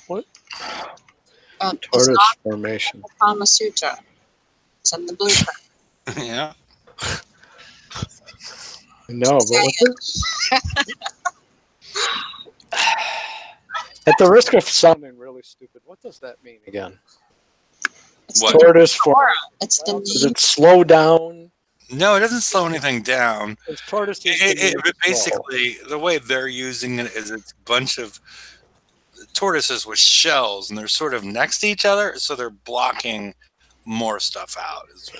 What? It's Tortoise not formation. the Kama Sutra. It's in the blueprint. yeah. No, but at the risk of sounding really stupid, what does that mean again? It's What? the Tortoise aura. formation. It's the Does it slow down? No, it doesn't slow anything down. Is tortoise But basically, the way they're using it is it's a bunch of tortoises with shells, and they're sort of next to each other, so they're blocking more stuff out. Is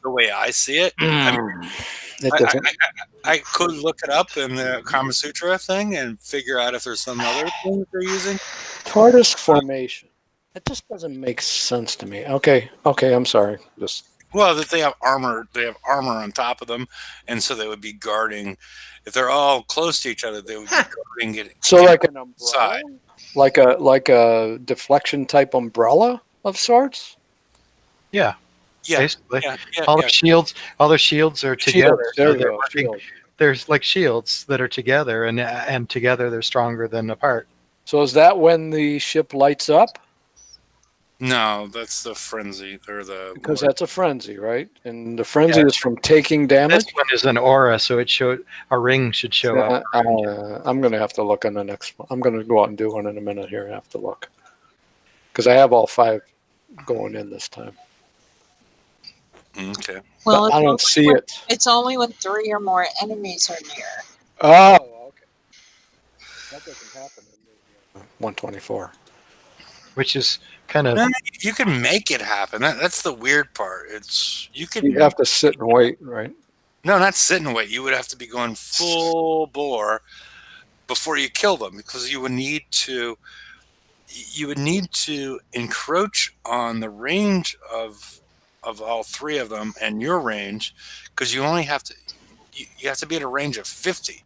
the way I see it. It doesn't. I could look it up in the Kama Sutra thing and figure out if there's some other thing that they're using. Tortoise formation. It just doesn't make sense to me. Okay, I'm sorry. Just Well, that they have armor on top of them, and so they would be guarding. If they're all close to each other, they would be guarding it. so like an umbrella, Side. like a deflection type umbrella of sorts. Yeah, Yeah, basically. yeah, all yeah. the shields are together. Shield. There so you they're go. working- Shield. There's like shields that are together, and together they're stronger than apart. So is that when the ship lights up? No, that's the frenzy or the Because that's a frenzy, right? And the frenzy is from taking damage. This one is an aura, so a ring should show up. I'm going to have to look on the next one. I'm going to go out and do one in a minute here. I have to look. Because I have all 5 going in this time. Okay. Well, But I don't see it. It's only when 3 or more enemies are near. Oh, okay. That doesn't happen in the 124. Which is kind of No, you can make it happen. That's the weird part. You have to sit and wait, right? No, not sit and wait. You would have to be going full bore before you kill them, because you would need to encroach on the range of all 3 of them and your range, because you only have to you have to be at a range of 50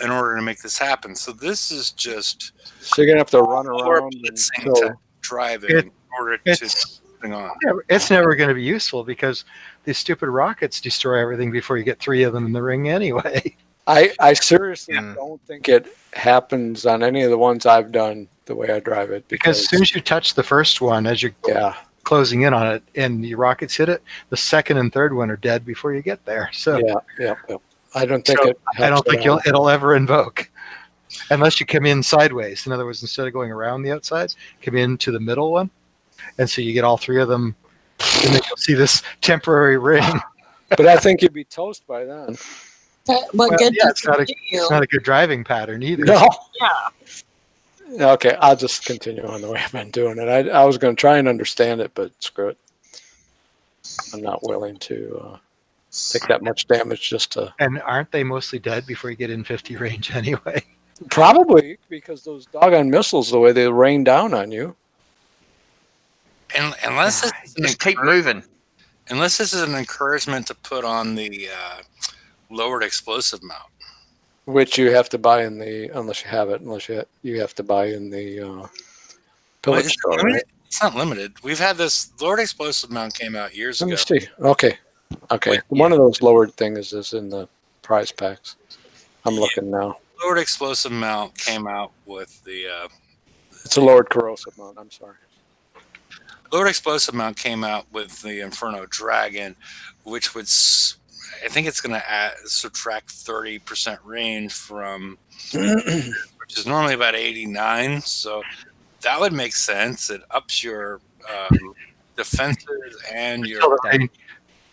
in order to make this happen. So this is just So you're going to have to run more around blitzing until to drive it in order to hang on. it's never going to be useful because these stupid rockets destroy everything before you get 3 of them in the ring anyway. I seriously don't think it happens on any of the ones I've done the way I drive it. Because as soon as you touch the first one, as you're closing in on it, and the rockets hit it, the second and third one are dead before you get there. So yeah. I don't think it'll ever invoke. Unless you come in sideways. In other words, instead of going around the outside, come into the middle one. And so you get all 3 of them, and then you'll see this temporary ring. But I think you'd be toast by then. What Well, good yeah, does it's not it do you? it's not a good driving pattern either. No. Yeah. Okay, I'll just continue on the way I've been doing it. I was going to try and understand it, but screw it. I'm not willing to take that much damage just to. And aren't they mostly dead before you get in 50 range anyway? Probably because those doggone missiles, the way they rain down on you. And unless this is Just keep moving. unless this is an encouragement to put on the lowered explosive mount. Which you have to buy in the, unless you have it, unless you have to buy in the Pillage store, right? It's not limited. We've had this lowered explosive mount came out years Let me ago. see. Okay. Wait, One of those lowered things is in the prize packs. I'm looking now. Lowered explosive mount came out with the It's a lowered corrosive mount. I'm sorry. lowered explosive mount came out with the Inferno Dragon, which would I think it's going to subtract 30% range from, which is normally about 89. So that would make sense. It ups your defenses and your.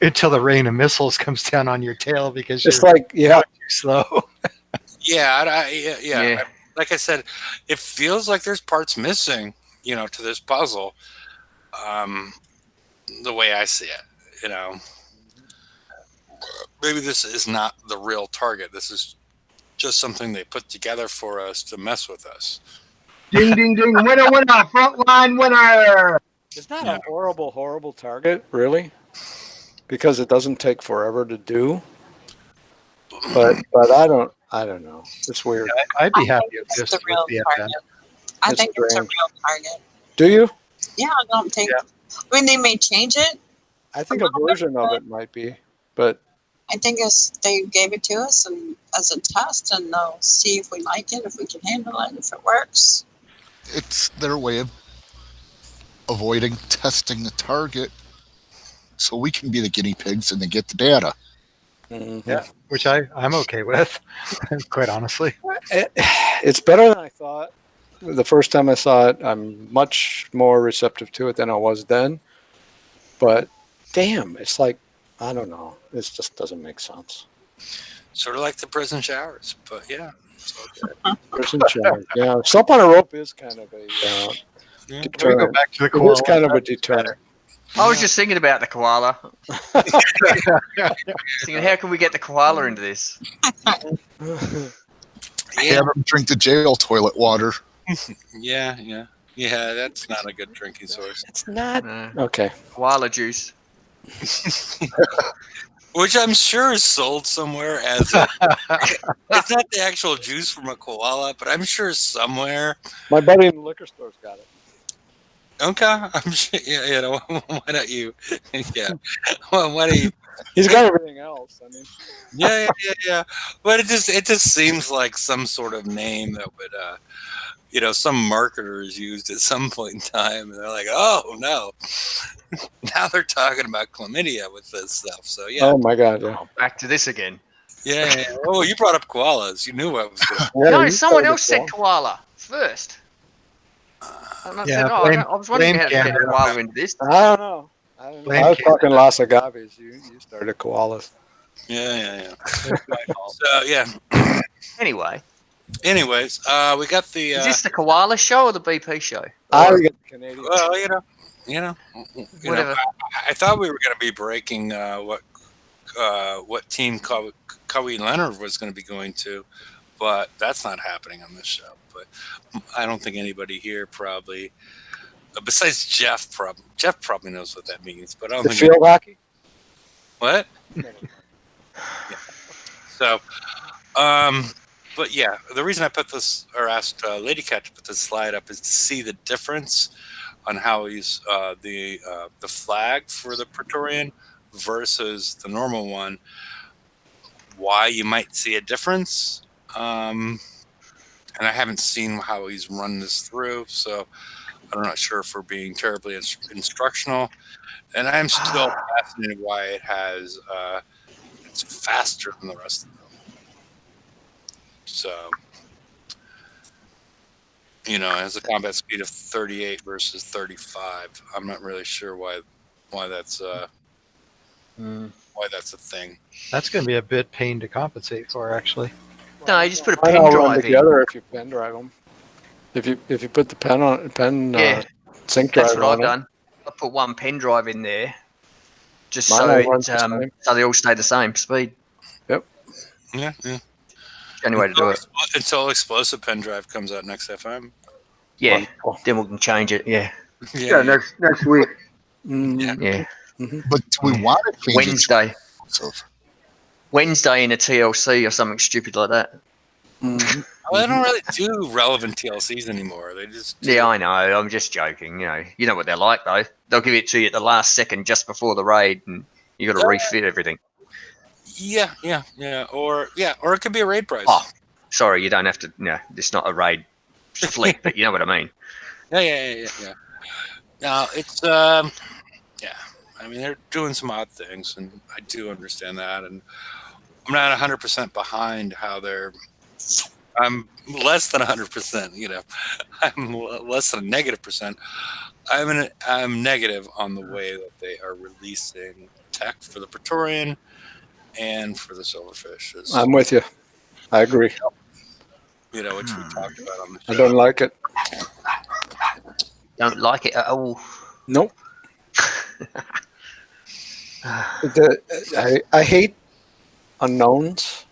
Until the rain of missiles comes down on your tail because It's you're like, yeah, too slow. Yeah. Like I said, it feels like there's parts missing, to this puzzle. The way I see it, maybe this is not the real target. This is just something they put together for us to mess with us. Ding, ding, ding. Winner, winner. Frontline winner. it's not a horrible, horrible target, really, because it doesn't take forever to do. But I don't know. It's weird. I'd be happy if It's this the was real the target. FM. I It's think it's a strange. real target. Do you? Yeah, I don't think. Yeah. I mean, they may change it. I think a version of it might be, but I think they gave it to us and as a test, and they'll see if we like it, if we can handle it, if it works. It's their way of avoiding testing the target so we can be the guinea pigs and they get the data. Yeah, which I'm okay with, quite honestly. It's better than I thought. The first time I saw it, I'm much more receptive to it than I was then. But damn, it's like, I don't know. It just doesn't make sense. Sort of like the prison showers, but yeah. It's okay. Prison shower. Yeah, Slip on a Rope is kind of a Can we go deterrent. back to the It koala? is kind of a deterrent. I was just thinking about the koala. Thinking, how can we get the koala into this? Have them drink the jail toilet water. Yeah. That's not a good drinking source. It's not. No. Okay. Koala juice. Which I'm sure is sold somewhere as it's not the actual juice from a koala, but I'm sure somewhere. My buddy in the liquor store's got it. Okay, I'm sure. Yeah, why don't you? Yeah, well, why don't you? He's got everything else. I mean, Yeah. But it just seems like some sort of name that would, some marketers used at some point in time, and they're like, oh no, now they're talking about chlamydia with this stuff. So yeah, oh my God, yeah. Back to this again. yeah. Oh, you brought up koalas. You knew I was going. Yeah, No, you someone started else said before. koala first. And I Yeah, said, I was wondering blame how to get Canada. koala into this. I don't know. Blame I was Canada. talking Las Agaves. You started koalas. Yeah. So yeah. Anyway, Anyways, we got the. is this the koala show or the BP show? I get the Canadian. Well, Whatever. I thought we were going to be breaking what team Kawhi Leonard was going to be going to, but that's not happening on this show. But I don't think anybody here probably, besides Jeff probably knows what that means. But I don't The think field hockey. what. Yeah. So, but yeah, the reason I put this or asked Lady Cat to put this slide up is to see the difference on how he's the flag for the Praetorian versus the normal one. Why you might see a difference, and I haven't seen how he's run this through, so I'm not sure if we're being terribly instructional. And I'm still fascinated why it has it's faster than the rest of them. So, it has a combat speed of 38 versus 35. I'm not really sure why that's. why that's a thing. That's going to be a bit pain to compensate for, actually. No, you just put a Mine pen all run drive in. together if you pen drive them. If you put the Yeah, sync that's drive what I've on it, done. I put one pen drive in there, just mine so all it, runs the same. so they all stay the same speed. Yep. Yeah. It's the only way to do it. Until explosive pen drive comes out next FM. Yeah, Wonderful. then we can change it. Yeah, Yeah, next week. Mm, yeah. But do we want to change Wednesday, it? So, Wednesday in a TLC or something stupid like that. mhm. Well, they don't really do relevant TLCs anymore. They just do. Yeah, I know. I'm just joking. You know what they're like though. They'll give it to you at the last second, just before the raid, and you got to refit everything. Yeah. Or it could be a raid price. Oh, sorry, you don't have to. No, it's not a raid flick, but you know what I mean. Yeah. Now it's yeah. I mean, they're doing some odd things, and I do understand that. And I'm not 100% behind how they're. I'm less than 100%. I'm less than a -%. I'm negative on the way that they are releasing tech for the Praetorian and for the Silverfish. I'm with you. I agree. Which we talked about on the show. I don't like it. Don't like it at all. Nope. I hate unknowns.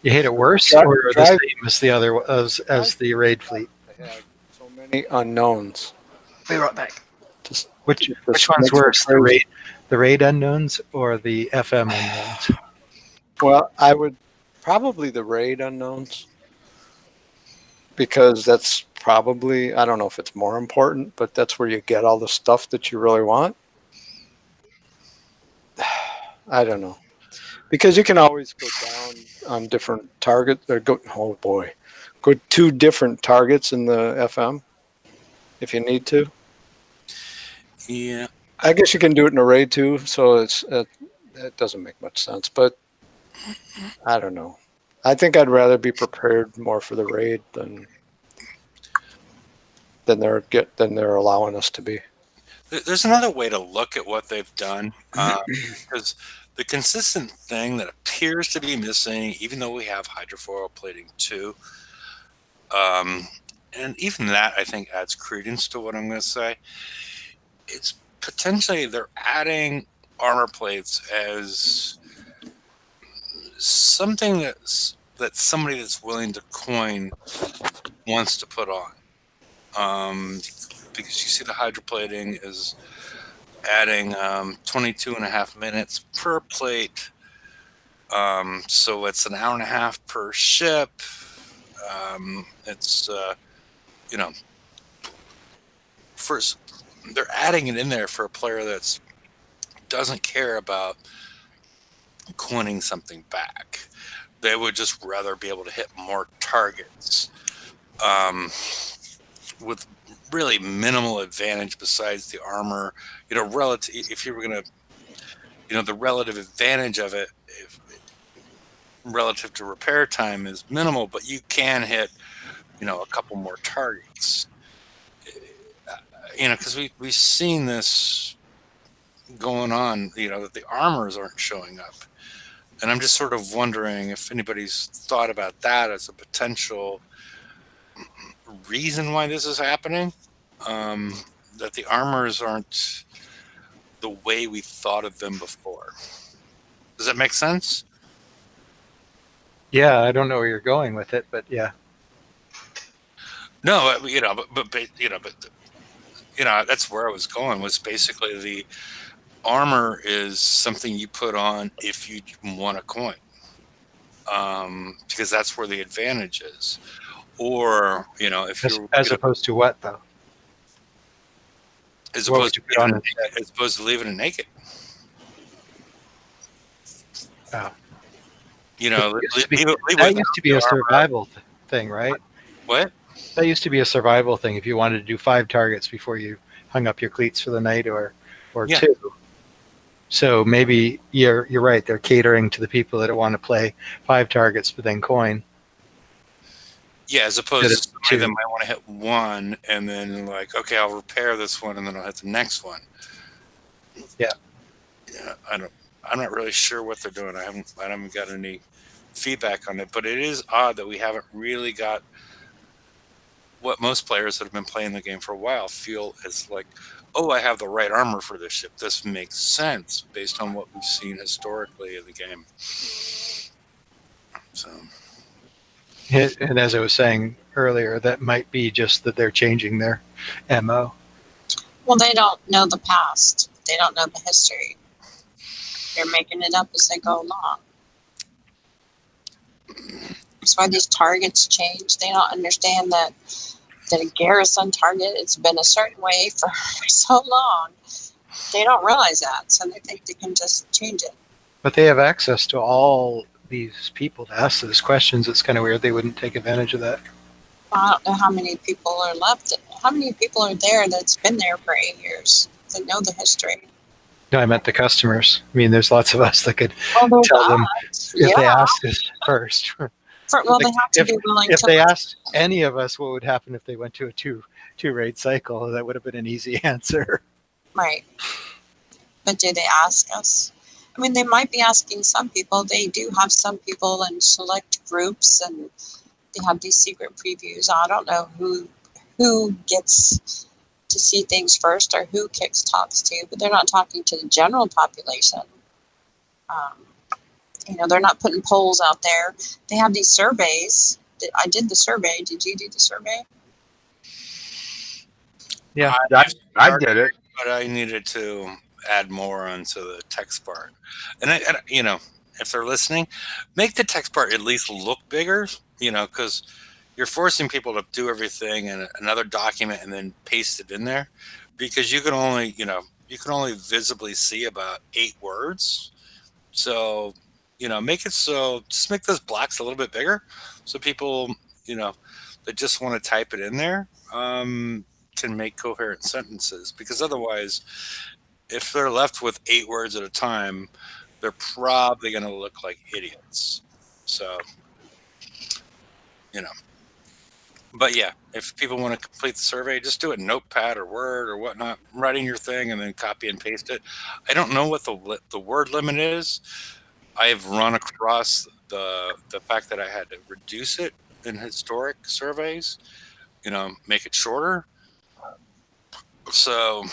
You hate it worse, Drive- or the drive- same as the other as the raid fleet? They have so many unknowns. Be right back. Just Which This one's makes me worse, crazy. the raid unknowns or the FM unknowns? Well, I would probably the raid unknowns, because that's probably, I don't know if it's more important, but that's where you get all the stuff that you really want. I don't know, because you can always go down on different targets, or go to different targets in the FM if you need to. Yeah. I guess you can do it in a raid too, so it doesn't make much sense, but I don't know. I think I'd rather be prepared more for the raid than they're allowing us to be. There's another way to look at what they've done, because the consistent thing that appears to be missing, even though we have hydrofoil plating too, and even that I think adds credence to what I'm going to say. It's potentially they're adding armor plates as something that somebody that's willing to coin wants to put on. Because you see the hydroplating is adding 22.5 minutes per plate. So it's an hour and a half per ship. It's, first, they're adding it in there for a player that doesn't care about coining something back. They would just rather be able to hit more targets with really minimal advantage besides the armor. Relative, if you were going to, the relative advantage of it relative to repair time is minimal, but you can hit, a couple more targets. Because we've seen this going on, that the armors aren't showing up. And I'm just sort of wondering if anybody's thought about that as a potential reason why this is happening. That the armors aren't the way we thought of them before. Does that make sense? Yeah, I don't know where you're going with it, but yeah. No, but that's where I was going. Was basically the armor is something you put on if you want a coin, because that's where the advantage is. Or if you're As opposed to what though? as What opposed would you put on as opposed to leaving it naked. Oh. That used to be a survival thing, right? What? That used to be a survival thing. If you wanted to do 5 targets before you hung up your cleats for the night, or Yeah. 2. So maybe you're right. They're catering to the people that want to play 5 targets but then coin. Yeah, as opposed to somebody two. that might want to hit one and then okay, I'll repair this one and then I'll hit the next one. Yeah. Yeah, I don't. I'm not really sure what they're doing. I haven't got any feedback on it, but it is odd that we haven't really got what most players that have been playing the game for a while feel is like, oh, I have the right armor for this ship. This makes sense based on what we've seen historically in the game. So, And as I was saying earlier, that might be just that they're changing their MO. Well, they don't know the past. They don't know the history. They're making it up as they go along. That's why these targets change. They don't understand that a garrison target, it's been a certain way for so long. They don't realize that, so they think they can just change it. But they have access to all these people to ask those questions. It's kind of weird they wouldn't take advantage of that. I don't know how many people are left. How many people are there that's been there for 8 years that know the history? No, I meant the customers. I mean, there's lots of us that could Well, there's tell them us. if they Yeah. asked us first. Well, they have to if, be willing if to. they asked any of us what would happen if they went to a two raid cycle, that would have been an easy answer. Right. But do they ask us? I mean, they might be asking some people. They do have some people in select groups, and they have these secret previews. I don't know who gets to see things first or who Kix talks to, but they're not talking to the general population. They're not putting polls out there. They have these surveys. I did the survey. Did you do the survey? Yeah, I did it. but I needed to add more onto the text part. And if they're listening, make the text part at least look bigger. Because you're forcing people to do everything in another document and then paste it in there, because you can only visibly see about 8 words. So, make it so just make those blocks a little bit bigger, so people, that just want to type it in there, can make coherent sentences. Because otherwise, if they're left with 8 words at a time, they're probably going to look like idiots. So, but yeah, if people want to complete the survey, just do it in Notepad or Word or whatnot, write in your thing and then copy and paste it. I don't know what the word limit is. I've run across the fact that I had to reduce it in historic surveys, make it shorter. So,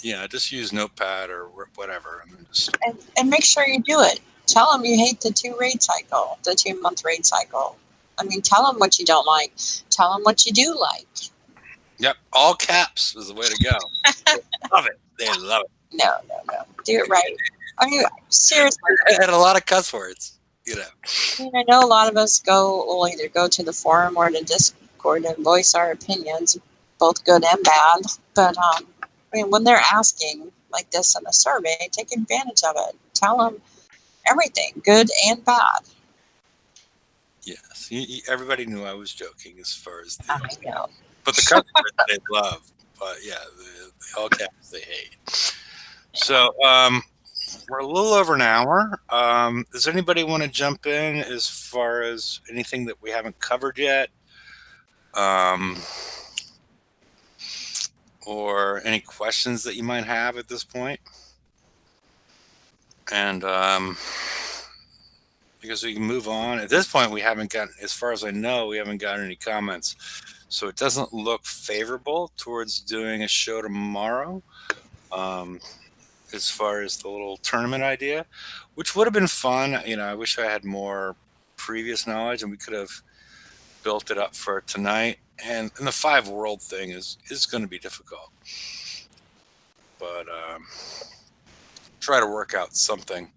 yeah, just use Notepad or whatever. And then just, And make sure you do it. Tell them you hate the 2-raid cycle, the 2-month raid cycle. I mean, tell them what you don't like. Tell them what you do like. yep, all caps is the way to go. They love it. They love it. No. Do it right. I mean, seriously. And a lot of cuss words, I know a lot of us will either go to the forum or to Discord and voice our opinions, both good and bad. But when they're asking like this in a survey, take advantage of it. Tell them everything, good and bad. Yes, everybody knew I was joking as far as I know. but the cuss words they love. But yeah, the all caps they hate. So we're a little over an hour. Does anybody want to jump in as far as anything that we haven't covered yet? Or any questions that you might have at this point? And because we can move on. At this point, we haven't gotten, as far as I know, we haven't gotten any comments. So it doesn't look favorable towards doing a show tomorrow. As far as the little tournament idea, which would have been fun. I wish I had more previous knowledge and we could have built it up for tonight. And the 5 world thing is going to be difficult. But try to work out something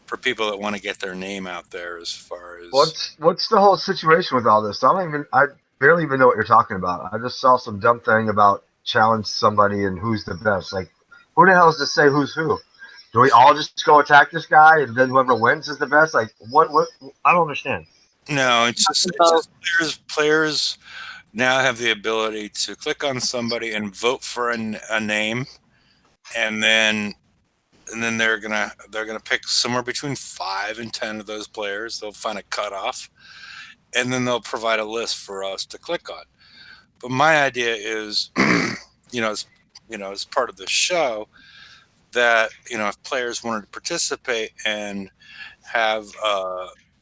for people that want to get their name out there as far as... What's the whole situation with all this? I barely even know what you're talking about. I just saw some dumb thing about challenge somebody and who's the best. Like, who the hell is to say who's who? Do we all just go attack this guy and then whoever wins is the best? Like, what? I don't understand. No, it's just players now have the ability to click on somebody and vote for a name, and then they're gonna pick somewhere between 5 and 10 of those players. They'll find a cutoff, and then they'll provide a list for us to click on. But my idea is, as part of the show, that if players wanted to participate and have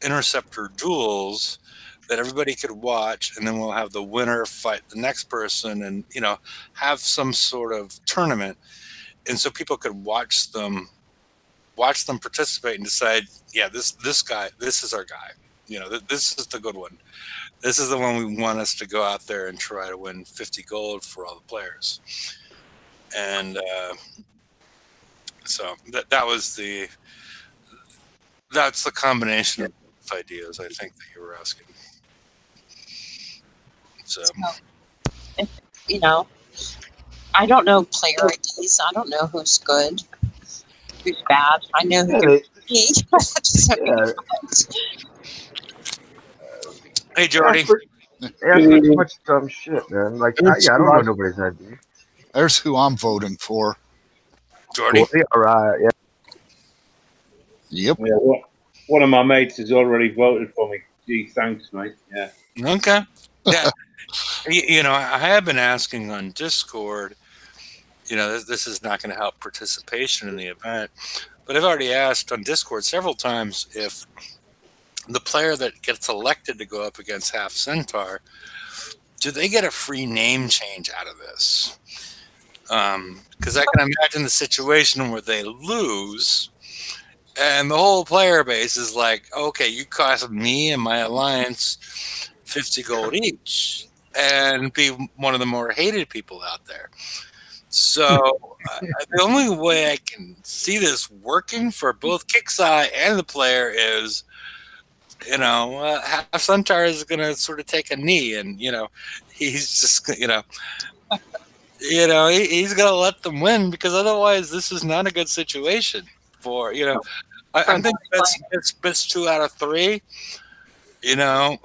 interceptor duels that everybody could watch, and then we'll have the winner fight the next person, and have some sort of tournament, and so people could watch them participate and decide, yeah, this guy, this is our guy. This is the good one. This is the one we want us to go out there and try to win 50 gold for all the players. And so that's the combination of ideas, I think, that you were asking. So, I don't know player IDs. I don't know who's good, who's bad. I know who can be. Yeah. hey, Jordy. Yeah, pretty much dumb shit, man. Like, I don't know nobody's idea. There's who I'm voting for. Jordy. Yeah, right. Yeah. Yep. Yeah, one of my mates has already voted for me. Gee, thanks, mate. Yeah. Okay. Yeah. I have been asking on Discord. This is not going to help participation in the event, but I've already asked on Discord several times if the player that gets elected to go up against Half Centaur, do they get a free name change out of this? Because I can imagine the situation where they lose, and the whole player base is like, okay, you cost me and my alliance 50 gold each, and be one of the more hated people out there. So the only way I can see this working for both Kixeye and the player is, Half Centaur is going to sort of take a knee, and he's just he's going to let them win, because otherwise this is not a good situation for I think that's 2 out of 3. Centaur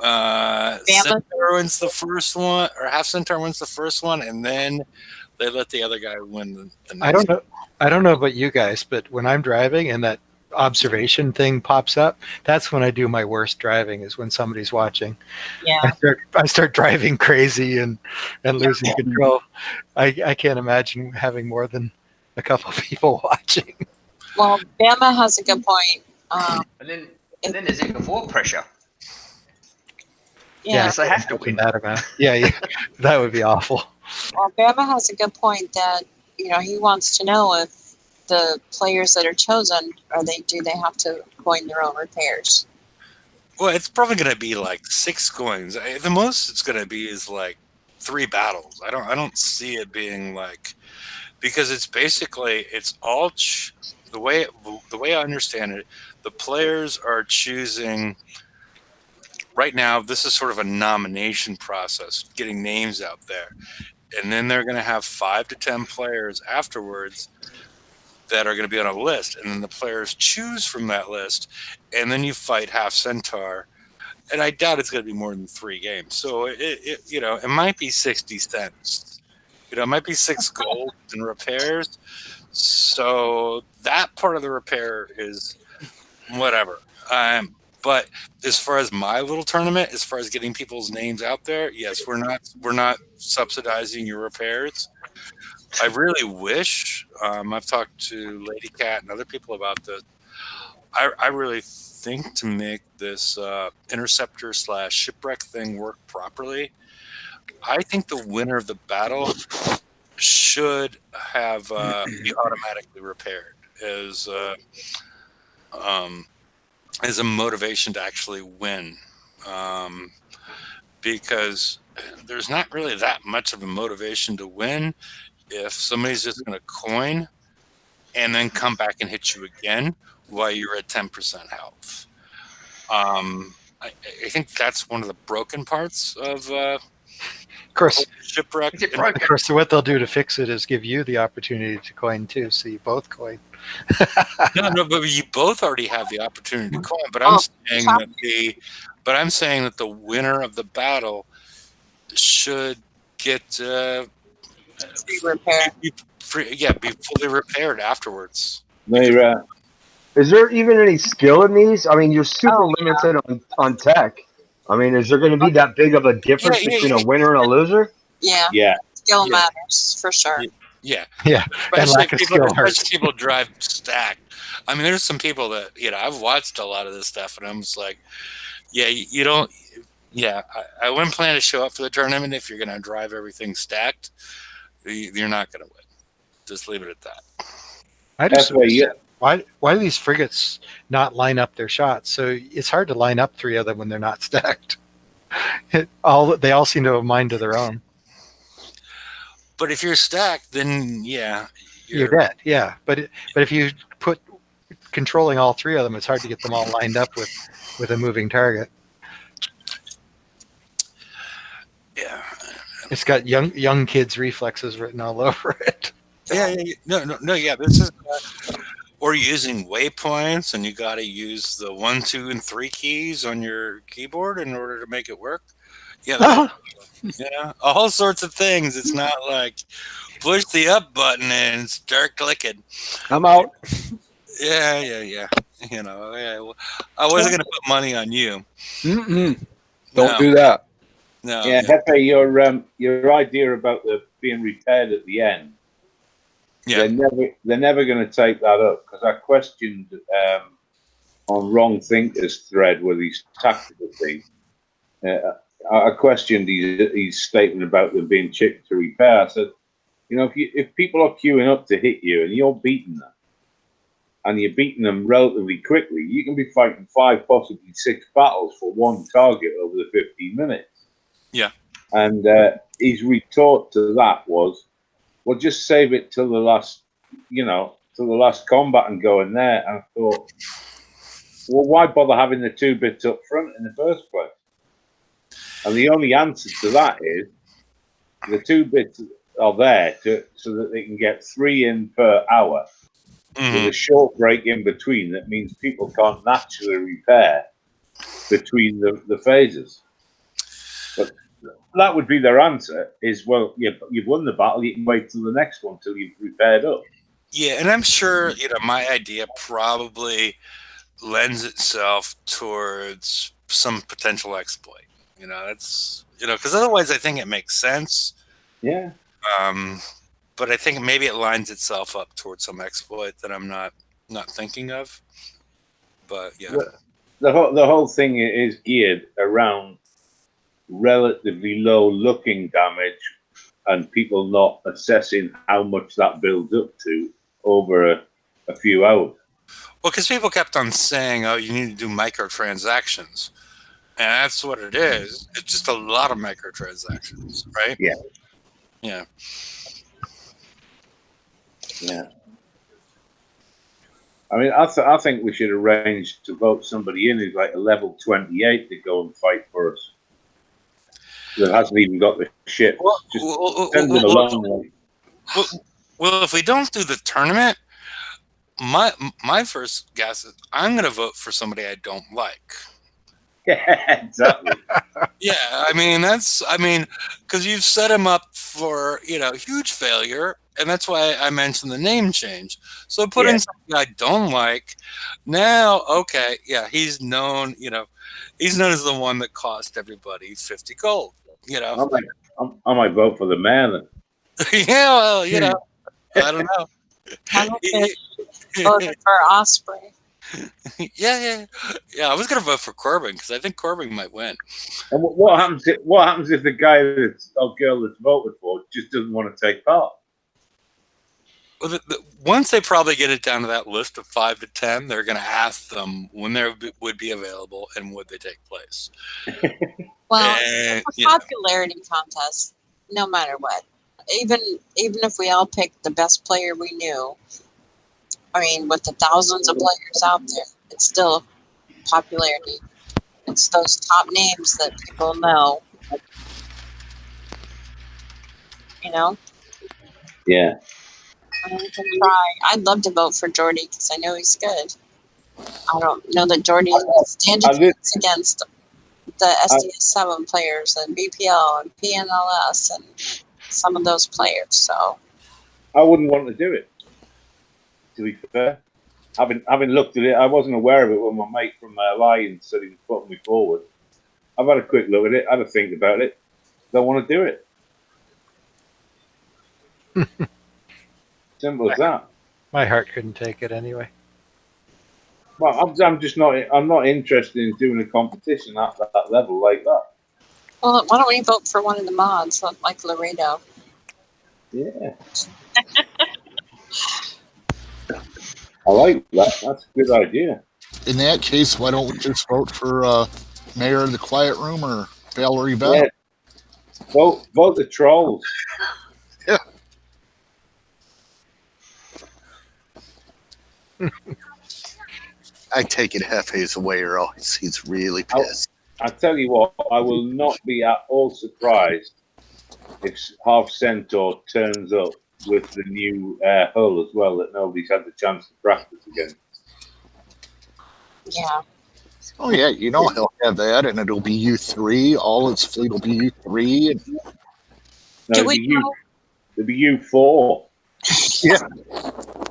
wins the first one, or Half Centaur wins the first one, and then they let the other guy win the next. I don't know about you guys, but when I'm driving and that observation thing pops up, that's when I do my worst driving, is when somebody's watching. Yeah. I start driving crazy and losing control. I can't imagine having more than a couple of people watching. Well, Bama has a good point. And then there's even more pressure. Yeah. Because they have to win. That amount. Yeah, that would be awful. Well, Bama has a good point that he wants to know if the players that are chosen do they have to coin their own repairs? Well, it's probably going to be like 6 coins. The most it's going to be is like 3 battles. I don't see it being like, because it's basically all the way I understand it. The players are choosing. Right now, this is sort of a nomination process, getting names out there. And then they're going to have 5 to 10 players afterwards that are going to be on a list. And then the players choose from that list. And then you fight Half Centaur. And I doubt it's going to be more than 3 games. So, it might be 60 cents. It might be 6 gold in repairs. So that part of the repair is whatever. But as far as my little tournament, as far as getting people's names out there, yes, we're not subsidizing your repairs. I really wish. I've talked to Lady Cat and other people about this. I really think to make this interceptor / shipwreck thing work properly, I think the winner of the battle should have be automatically repaired as a motivation to actually win, because there's not really that much of a motivation to win if somebody's just going to coin and then come back and hit you again while you're at 10% health. I think that's one of the broken parts of course, shipwreck. Of course, what they'll do to fix it is give you the opportunity to coin too, so you both coin. No, but you both already have the opportunity to coin. But I'm saying that the winner of the battle should get repaired. be fully repaired afterwards. Right. Is there even any skill in these? I mean, you're super limited on tech. I mean, is there going to be that big of a difference between a winner and a loser? Yeah. Yeah. Skill matters for sure. Yeah. Yeah, and lack of skill hurts. Especially people drive stacked. I mean, there's some people that, I've watched a lot of this stuff, and I'm just like, yeah, you don't. Yeah, I wouldn't plan to show up for the tournament if you're going to drive everything stacked. You're not going to win. Just leave it at that. I just That's why, yeah. why do these frigates not line up their shots? So it's hard to line up three of them when they're not stacked. They all seem to have mind to their own. But if you're stacked, then yeah, You're dead. Yeah, but if you put controlling all three of them, it's hard to get them all lined up with a moving target. Yeah, it's got young kids' reflexes written all over it. Yeah. No. Yeah, this is. Or using waypoints, and you got to use the 1, 2, and 3 keys on your keyboard in order to make it work. Yeah, all sorts of things. It's not like push the up button and start clicking. I'm out. Yeah. I wasn't going to put money on you. Don't do that. No. Yeah, Hefe, your idea about the being repaired at the end. Yeah. They're never going to take that up, because I questioned on Wrong Thinkers thread with his tactical thing. I questioned his statement about them being cheap to repair. I said, if people are queuing up to hit you and you're beating them, and you're beating them relatively quickly, you can be fighting 5, possibly 6 battles for one target over the 15 minutes. Yeah. And his retort to that was, well, just save it till the last, till the last combat and go in there. And I thought, well, why bother having the 2 bits up front in the first place? And the only answer to that is the 2 bits are there so that they can get 3 in per hour with a short break in between. That means people can't naturally repair between the phases. But that would be their answer, is, well, you've won the battle, you can wait till the next one till you've repaired up. Yeah, and I'm sure, my idea probably lends itself towards some potential exploit. It's, because otherwise I think it makes sense. Yeah. But I think maybe it lines itself up towards some exploit that I'm not thinking of. But yeah. The whole thing is geared around relatively low looking damage and people not assessing how much that builds up to over a few hours. Well, because people kept on saying, oh, you need to do microtransactions. And that's what it is. It's just a lot of microtransactions, right? Yeah. Yeah. Yeah. I mean, I think we should arrange to vote somebody in who's like a level 28 to go and fight for us. That hasn't even got the shit. Just send them along. Well, if we don't do the tournament, my first guess is I'm going to vote for somebody I don't like. Yeah, exactly. Yeah, because you've set him up for, huge failure, and that's why I mentioned the name change. So put in something I don't like. Now, okay, yeah, he's known as the one that cost everybody 50 gold. I might vote for the man. Yeah, well, I don't know. Voted for Osprey. Yeah. I was gonna vote for Corbin because I think Corbin might win. And what happens if the guy girl that's voted for just doesn't want to take part? Well, once they probably get it down to that list of 5 to 10, they're going to ask them when they would be available and would they take place. Well, it's a popularity contest, no matter what. Even if we all picked the best player we knew, I mean, with the thousands of players out there, it's still popularity. It's those top names that people know. Yeah. And we can try. I'd love to vote for Jordy because I know he's good. I don't know that Jordy stands against the SDS7 players and BPL and PNLS and some of those players. So I wouldn't want to do it. To be fair, having looked at it, I wasn't aware of it when my mate from Alliance said he was putting me forward. I've had a quick look at it, had a think about it. Don't want to do it. Simple as that. My heart couldn't take it anyway. Well, I'm just not. I'm not interested in doing a competition at that level like that. Well, why don't we vote for one of the mods, like Laredo? Yeah. I like that. That's a good idea. In that case, why don't we just vote for Mayor of the Quiet Room or Valerie Bell? Yeah. Vote the trolls. Yeah. I take it Hefe's away, or else he's really pissed. I tell you what, I will not be at all surprised if Half Centaur turns up with the new hull as well that nobody's had the chance to practice again. Yeah. Oh yeah, you know he'll have that, and it'll be U3. All its fleet will be U3. And No, Do we know? it'll be U4. yeah,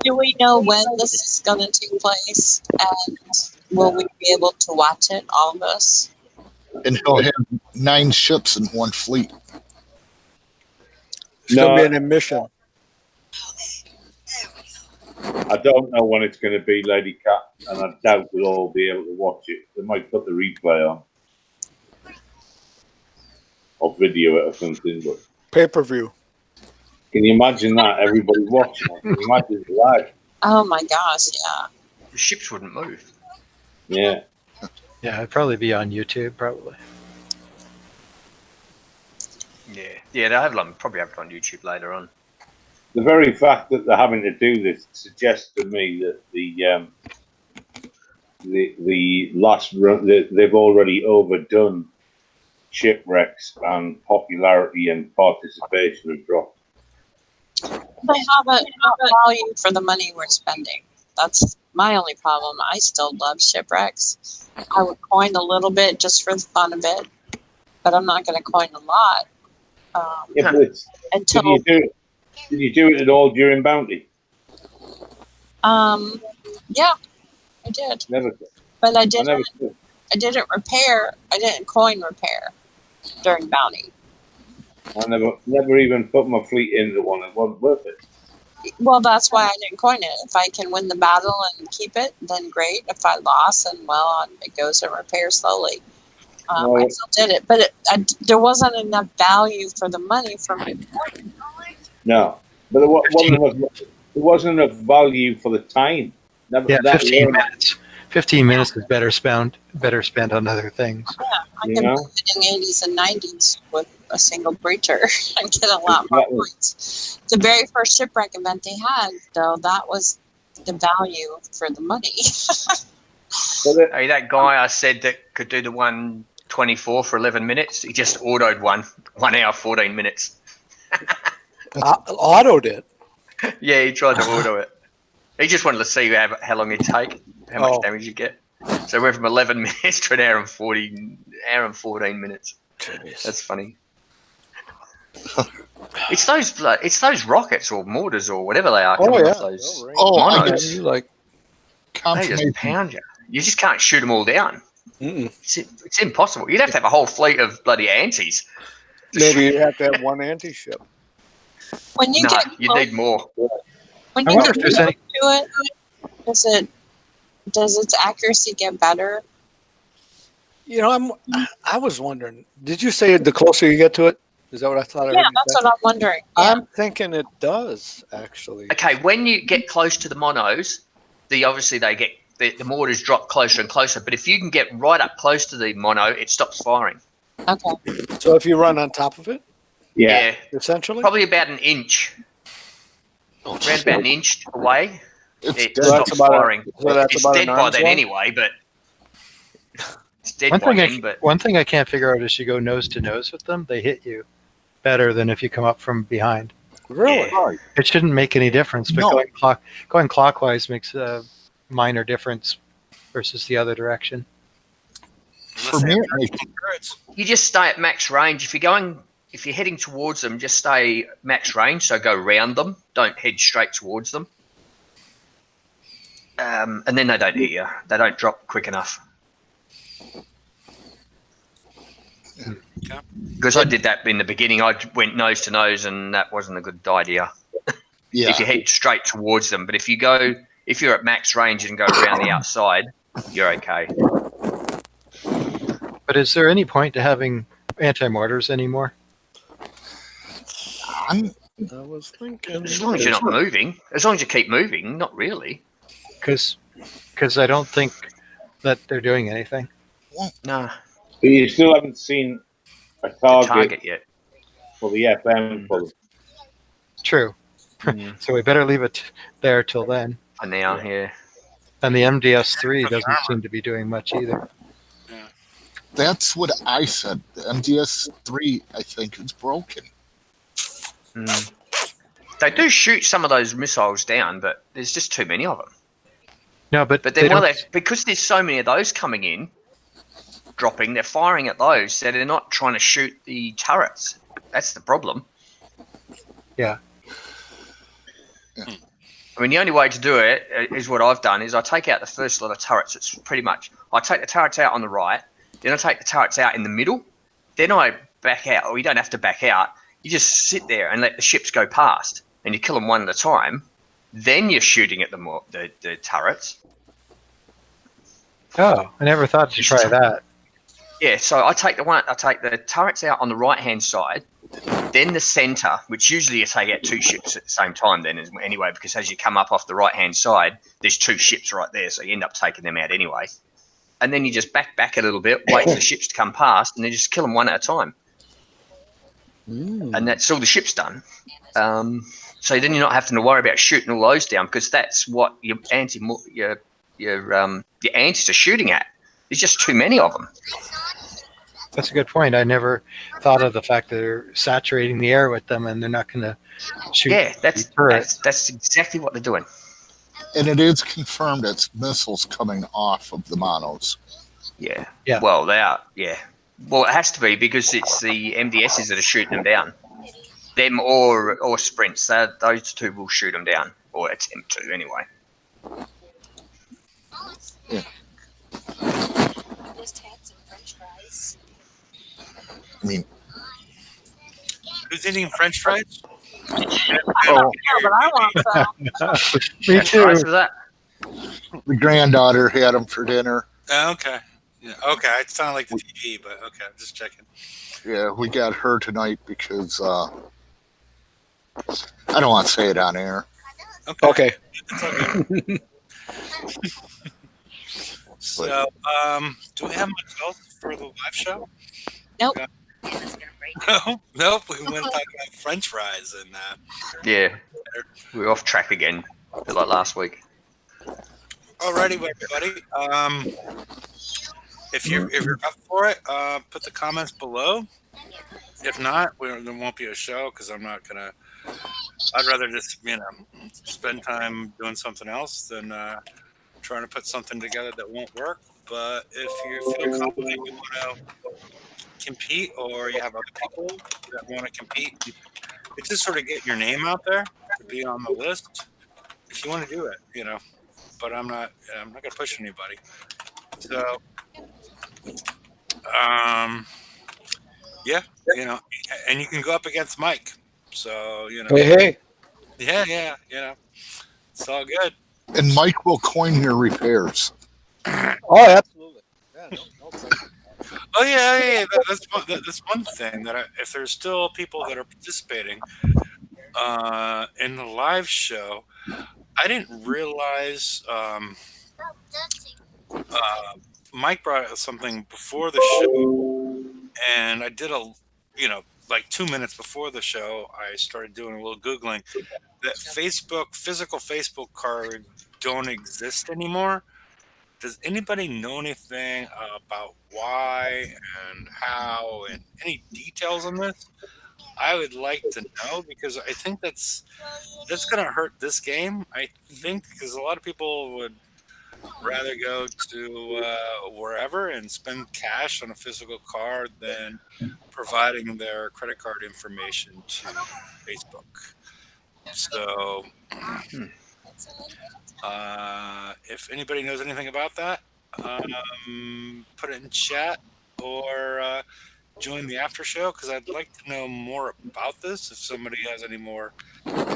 Do we know when this is going to take place, and will we be able to watch it, all of us? and he'll have 9 ships in one fleet. It's going to be an admission. I don't know when it's going to be, Lady Cat, and I doubt we'll all be able to watch it. They might put the replay on or video it or something. But Pay-per-view. can you imagine that? Everybody watching it. Can you imagine it live? Oh my gosh, yeah. The ships wouldn't move. Yeah. Yeah, it'd probably be on YouTube, probably. Yeah, they'll have probably have it on YouTube later on. The very fact that they're having to do this suggests to me that the last run they've already overdone shipwrecks and popularity and participation have dropped. They haven't value for the money we're spending. That's my only problem. I still love shipwrecks. I would coin a little bit just for the fun of it, but I'm not going to coin a lot. Yeah, but Until did you do it at all during Bounty? yeah, I did, Never. but I I didn't. never did. I didn't repair. I didn't coin repair during Bounty. I never even put my fleet into one. It wasn't worth it. Well, that's why I didn't coin it. If I can win the battle and keep it, then great. If I lost, and it goes and repair slowly. I still did it, but there wasn't enough value for the money for me. No, but there wasn't enough value for the time. Yeah, 15 minutes. 15 minutes is better spent on other things. Yeah, I can put it in 80s and 90s with a single breacher and get a lot more points. The very first shipwreck event they had, though, that was the value for the money. Hey, that guy I said that could do the 124 for 11 minutes, he just autoed 1 hour, 14 minutes. Autoed it. Yeah, he tried to auto it. He just wanted to see how long it'd take, how much damage you get. So it went from 11 minutes to an hour and 14 minutes. Jeez. That's funny. It's those rockets or mortars or whatever they are. Oh, yeah. Those I monos. get Like, They just pound you. You just can't shoot them all down. mm-mm. It's impossible. You'd have to have a whole fleet of bloody antis. Maybe you have to have one anti-ship. When you No, get you close, need more. when I you wonder get if there's close any. to it, does its accuracy get better? You know, I was wondering. Did you say the closer you get to it? Is that what I thought? Yeah, that's what I'm wondering. Yeah. I'm thinking it does actually. Okay, when you get close to the monos, obviously they get the mortars drop closer and closer. But if you can get right up close to the mono, it stops firing. Okay. So if you run on top of it, Yeah, essentially, probably about an inch, around about an inch away, it dead. stops firing. that's It's about dead an by arm's then length? anyway, but it's dead by then. But One thing I can't figure out is you go nose to nose with them, they hit you better than if you come up from behind. really? Right. It shouldn't make any difference, but No. going clockwise makes a minor difference versus the other direction. For me, you just stay at max range. If you're heading towards them, just stay max range. So go round them. Don't head straight towards them. And then they don't hit you. They don't drop quick enough. Because I did that in the beginning. I went nose to nose, and that wasn't a good idea. Yeah. if you head straight towards them. But if you're at max range and go around the outside, you're okay. But is there any point to having anti-mortars anymore? I was thinking. As long as you're not moving, as long as you keep moving, not really. Because I don't think that they're doing anything. No, But you still haven't seen a the target, target yet. for the FM for them. True. Mm. So we better leave it there till then. For now, yeah. And the MDS3 doesn't seem to be doing much either. That's what I said. The MDS3, I think, is broken. Mm. They do shoot some of those missiles down, but there's just too many of them. No, but But they then, don't- because there's so many of those coming in, dropping, they're firing at those, so they're not trying to shoot the turrets. That's the problem. Yeah. I mean, the only way to do it is what I've done is I take out the first lot of turrets. It's pretty much, I take the turrets out on the right, then I take the turrets out in the middle, then I back out, or you don't have to back out. You just sit there and let the ships go past, and you kill them one at a time. Then you're shooting at the turrets. Oh, I never thought to try that. Yeah, so I take the turrets out on the right-hand side, then the centre, which usually you take out two ships at the same time then anyway, because as you come up off the right-hand side, there's two ships right there, so you end up taking them out anyway. And then you just back a little bit, wait for the ships to come past, and then just kill them one at a time. And that's all the ships done. So then you're not having to worry about shooting all those down, because that's what your antis are shooting at. There's just too many of them. That's a good point. I never thought of the fact that they're saturating the air with them and they're not going to shoot. Yeah, the turret. that's exactly what they're doing. And it is confirmed it's missiles coming off of the monos. Yeah. Yeah. Well, they are. Yeah. Well, it has to be because it's the MDSs that are shooting them down. Them or sprints. Those two will shoot them down, or attempt to anyway. Yeah. I mean, Who's eating French fries? Yeah, but I want some. Me That's too. nice for that. the granddaughter had them for dinner. Okay. Yeah. Okay. It sounded like the TV, but okay. I'm just checking. Yeah, we got her tonight because I don't want to say it on air. Okay. It's all good. So, do we have much else for the live show? Nope. No, nope. We went talking about French fries and Yeah. We're off track again, a bit like last week. alrighty, everybody. If you're up for it, put the comments below. If not, there won't be a show because I'm not gonna. I'd rather just spend time doing something else than trying to put something together that won't work. But if you feel confident you want to compete, or you have other people that want to compete, it's just sort of get your name out there to be on the list. If you want to do it, But I'm not going to push anybody. So, yeah, and you can go up against Mike. So, Hey. yeah, it's all good. And Mike will coin your repairs. Oh, absolutely. Yeah, no question. Oh yeah. That's one thing that if there's still people that are participating in the live show, I didn't realize Mike brought up something before the show, and I did like 2 minutes before the show, I started doing a little Googling that physical Facebook cards don't exist anymore. Does anybody know anything about why and how and any details on this? I would like to know because I think that's going to hurt this game. I think because a lot of people would rather go to wherever and spend cash on a physical card than providing their credit card information to Facebook. So, if anybody knows anything about that, put it in chat or join the after show because I'd like to know more about this. If somebody has any more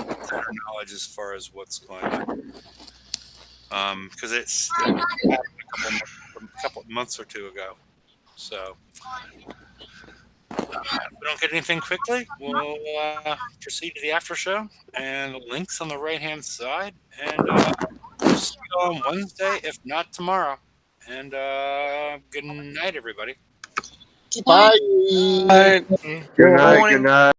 better knowledge as far as what's going on. Because it happened a couple of months or two ago. So if we don't get anything quickly, we'll proceed to the after show, and links on the right hand side. And we'll see you on Wednesday, if not tomorrow. And good night, everybody. Good night. Bye. Right. Good night. Morning. Good night.